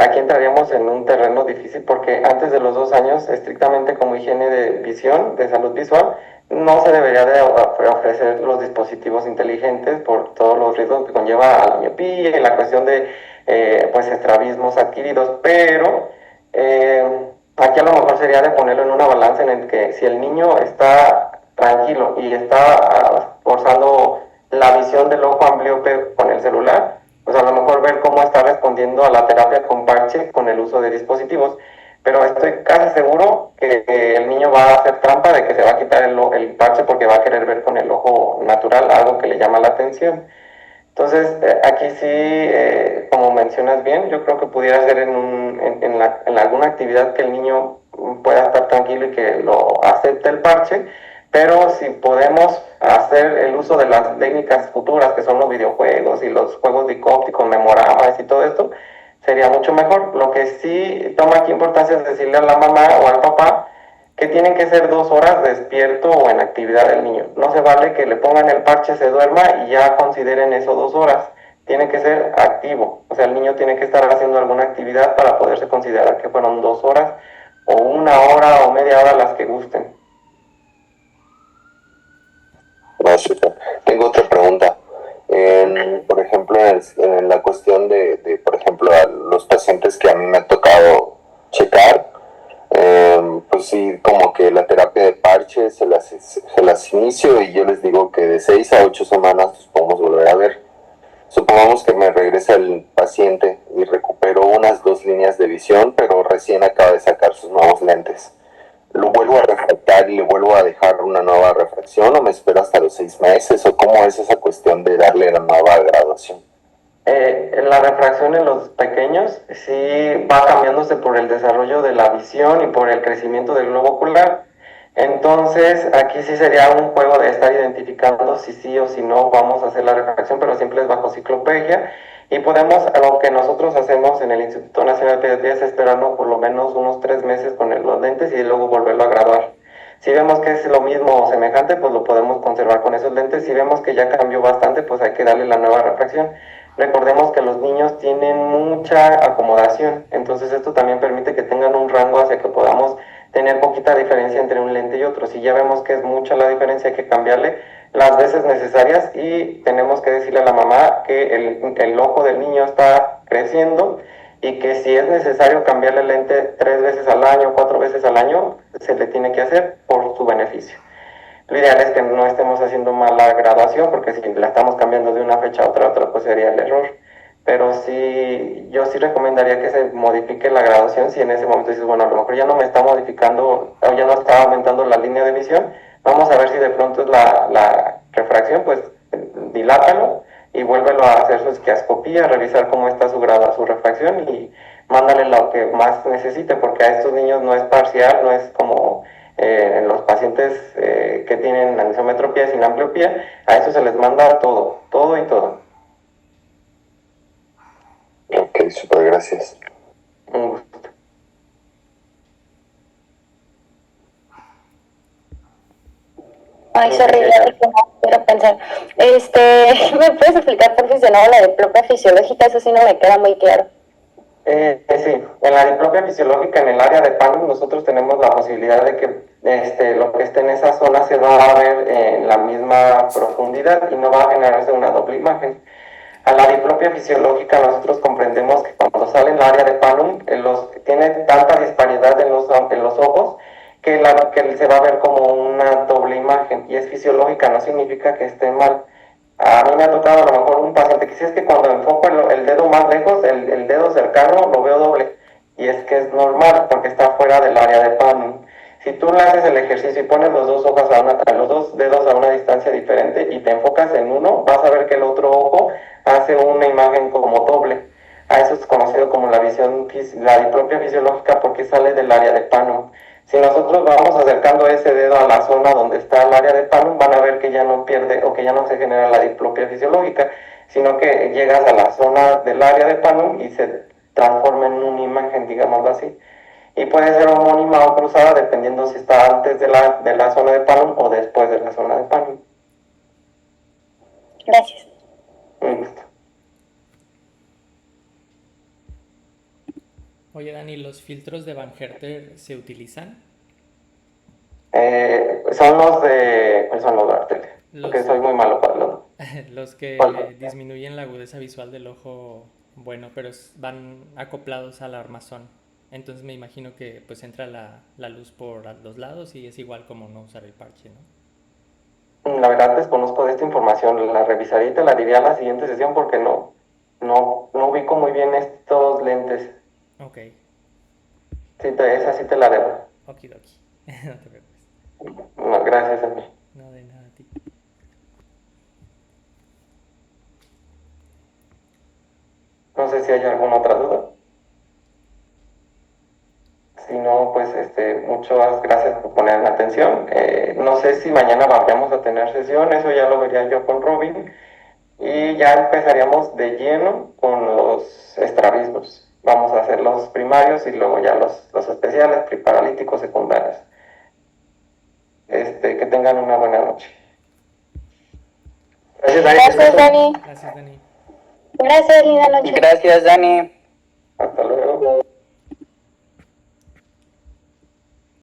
Aquí entraríamos en un terreno difícil porque antes de los 2 años, estrictamente como higiene de visión, de salud visual, no se debería de ofrecer los dispositivos inteligentes por todos los riesgos que conlleva a la miopía y la cuestión de pues estrabismos adquiridos, pero aquí a lo mejor sería de ponerlo en una balanza en el que si el niño está tranquilo y está forzando la visión del ojo ambliope con el celular, pues a lo mejor ver cómo está respondiendo a la terapia con parche con el uso de dispositivos. Pero estoy casi seguro que el niño va a hacer trampa de que se va a quitar el parche porque va a querer ver con el ojo natural algo que le llama la atención. Entonces, aquí sí, como mencionas bien, yo creo que pudiera ser en alguna actividad que el niño pueda estar tranquilo y que lo acepte el parche, pero si podemos hacer el uso de las técnicas futuras, que son los videojuegos y los juegos dicópticos, memoramas y todo esto, sería mucho mejor. Lo que sí toma aquí importancia es decirle a la mamá o al papá que tienen que ser 2 horas despierto o en actividad del niño. No se vale que le pongan el parche, se duerma y ya consideren eso 2 horas. Tiene que ser activo, o sea, el niño tiene que estar haciendo alguna actividad para poderse considerar que fueron 2 horas o 1 hora o media hora las que gusten. No, súper. Tengo otra pregunta. Por ejemplo, en la cuestión por ejemplo, a los pacientes que a mí me ha tocado checar, pues sí, como que la terapia de parche se las inicio y yo les digo que de 6 a 8 semanas nos podemos volver a ver. Supongamos que me regresa el paciente y recupero unas 2 líneas de visión, pero recién acaba de sacar sus nuevos lentes. ¿Lo vuelvo a refractar y le vuelvo a dejar una nueva refracción o me espero hasta los 6 meses? ¿O cómo es esa cuestión de darle la nueva graduación? La refracción en los pequeños sí va cambiándose por el desarrollo de la visión y por el crecimiento del globo ocular. Entonces, aquí sí sería un juego de estar identificando si sí o si no vamos a hacer la refracción, pero siempre es bajo ciclopegia. Y podemos, lo que nosotros hacemos en el Instituto Nacional de Pediatría es esperarnos por lo menos unos 3 meses con los lentes y luego volverlo a graduar. Si vemos que es lo mismo o semejante, pues lo podemos conservar con esos lentes. Si vemos que ya cambió bastante, pues hay que darle la nueva refracción. Recordemos que los niños tienen mucha acomodación, entonces esto también permite que tengan un rango hacia que podamos tener poquita diferencia entre un lente y otro. Si ya vemos que es mucha la diferencia, hay que cambiarle las veces necesarias y tenemos que decirle a la mamá que el ojo del niño está creciendo y que si es necesario cambiarle el lente 3 veces al año, 4 veces al año, se le tiene que hacer por su beneficio. Lo ideal es que no estemos haciendo mala graduación, porque si la estamos cambiando de una fecha a otra, pues sería el error. Pero sí, yo sí recomendaría que se modifique la graduación si en ese momento dices, bueno, a lo mejor ya no me está modificando, o ya no está aumentando la línea de visión, vamos a ver si de pronto es la refracción, pues dilátalo y vuélvelo a hacer su esquiascopía, revisar cómo está su refracción y mándale lo que más necesite, porque a estos niños no es parcial, no es como en los pacientes que tienen anisometropía sin ambliopía, a eso se les manda todo, todo y todo. Ok, súper, gracias. Un gusto. Ay, sorry, ya dije, no quiero pensar. ¿Me puedes explicar por si no la diplopia fisiológica? Eso sí no me queda muy claro. Sí, en la diplopia fisiológica, en el área de Panum, nosotros tenemos la posibilidad de que lo que esté en esa zona se va a ver en la misma profundidad y no va a generarse una doble imagen. A la diplopia fisiológica nosotros comprendemos que cuando sale en el área de Panum, tiene tanta disparidad en los ojos que se va a ver como una doble imagen y es fisiológica, no significa que esté mal. A mí me ha tocado a lo mejor un paciente que si es que cuando enfoco el dedo más lejos, el dedo cercano lo veo doble. Y es que es normal porque está fuera del área de Panum. Si tú le haces el ejercicio y pones los dos dedos a una distancia diferente y te enfocas en uno, vas a ver que el otro ojo hace una imagen como doble. A eso es conocido como la diplopia fisiológica porque sale del área de Panum. Si nosotros vamos acercando ese dedo a la zona donde está el área de Panum, van a ver que ya no pierde o que ya no se genera la diplopia fisiológica, sino que llegas a la zona del área de Panum y se transforma en una imagen, digámoslo así. Y puede ser homónima o cruzada dependiendo si está antes de la zona de Panum o después de la zona de Panum. Gracias. Un gusto. Oye, Dani, ¿los filtros de Van Herter se utilizan? Son los de Artel, porque Los, soy muy malo para los. los que disminuyen la agudeza visual del ojo, bueno, pero van acoplados al armazón. Entonces me imagino que pues entra la luz por los lados y es igual como no usar el parche, ¿no? La verdad desconozco de esta información, la revisaré y te la diría a la siguiente sesión porque no ubico muy bien estos lentes. Ok. Sí, esa sí te la debo. Okidoki. No te preocupes. No, gracias a mí. No, de nada a ti. No sé si hay alguna otra duda. Si no, pues muchas gracias por poner atención. No sé si mañana vayamos a tener sesión, eso ya lo vería yo con Robin. Y ya empezaríamos de lleno con los estrabismos. vamos a hacer los primarios y luego ya los especiales, preparalíticos, secundarios. Que tengan una buena noche. Gracias, Dani. Gracias, Dani. Gracias, Dani. Gracias, linda noche. Gracias, Dani. Hasta luego.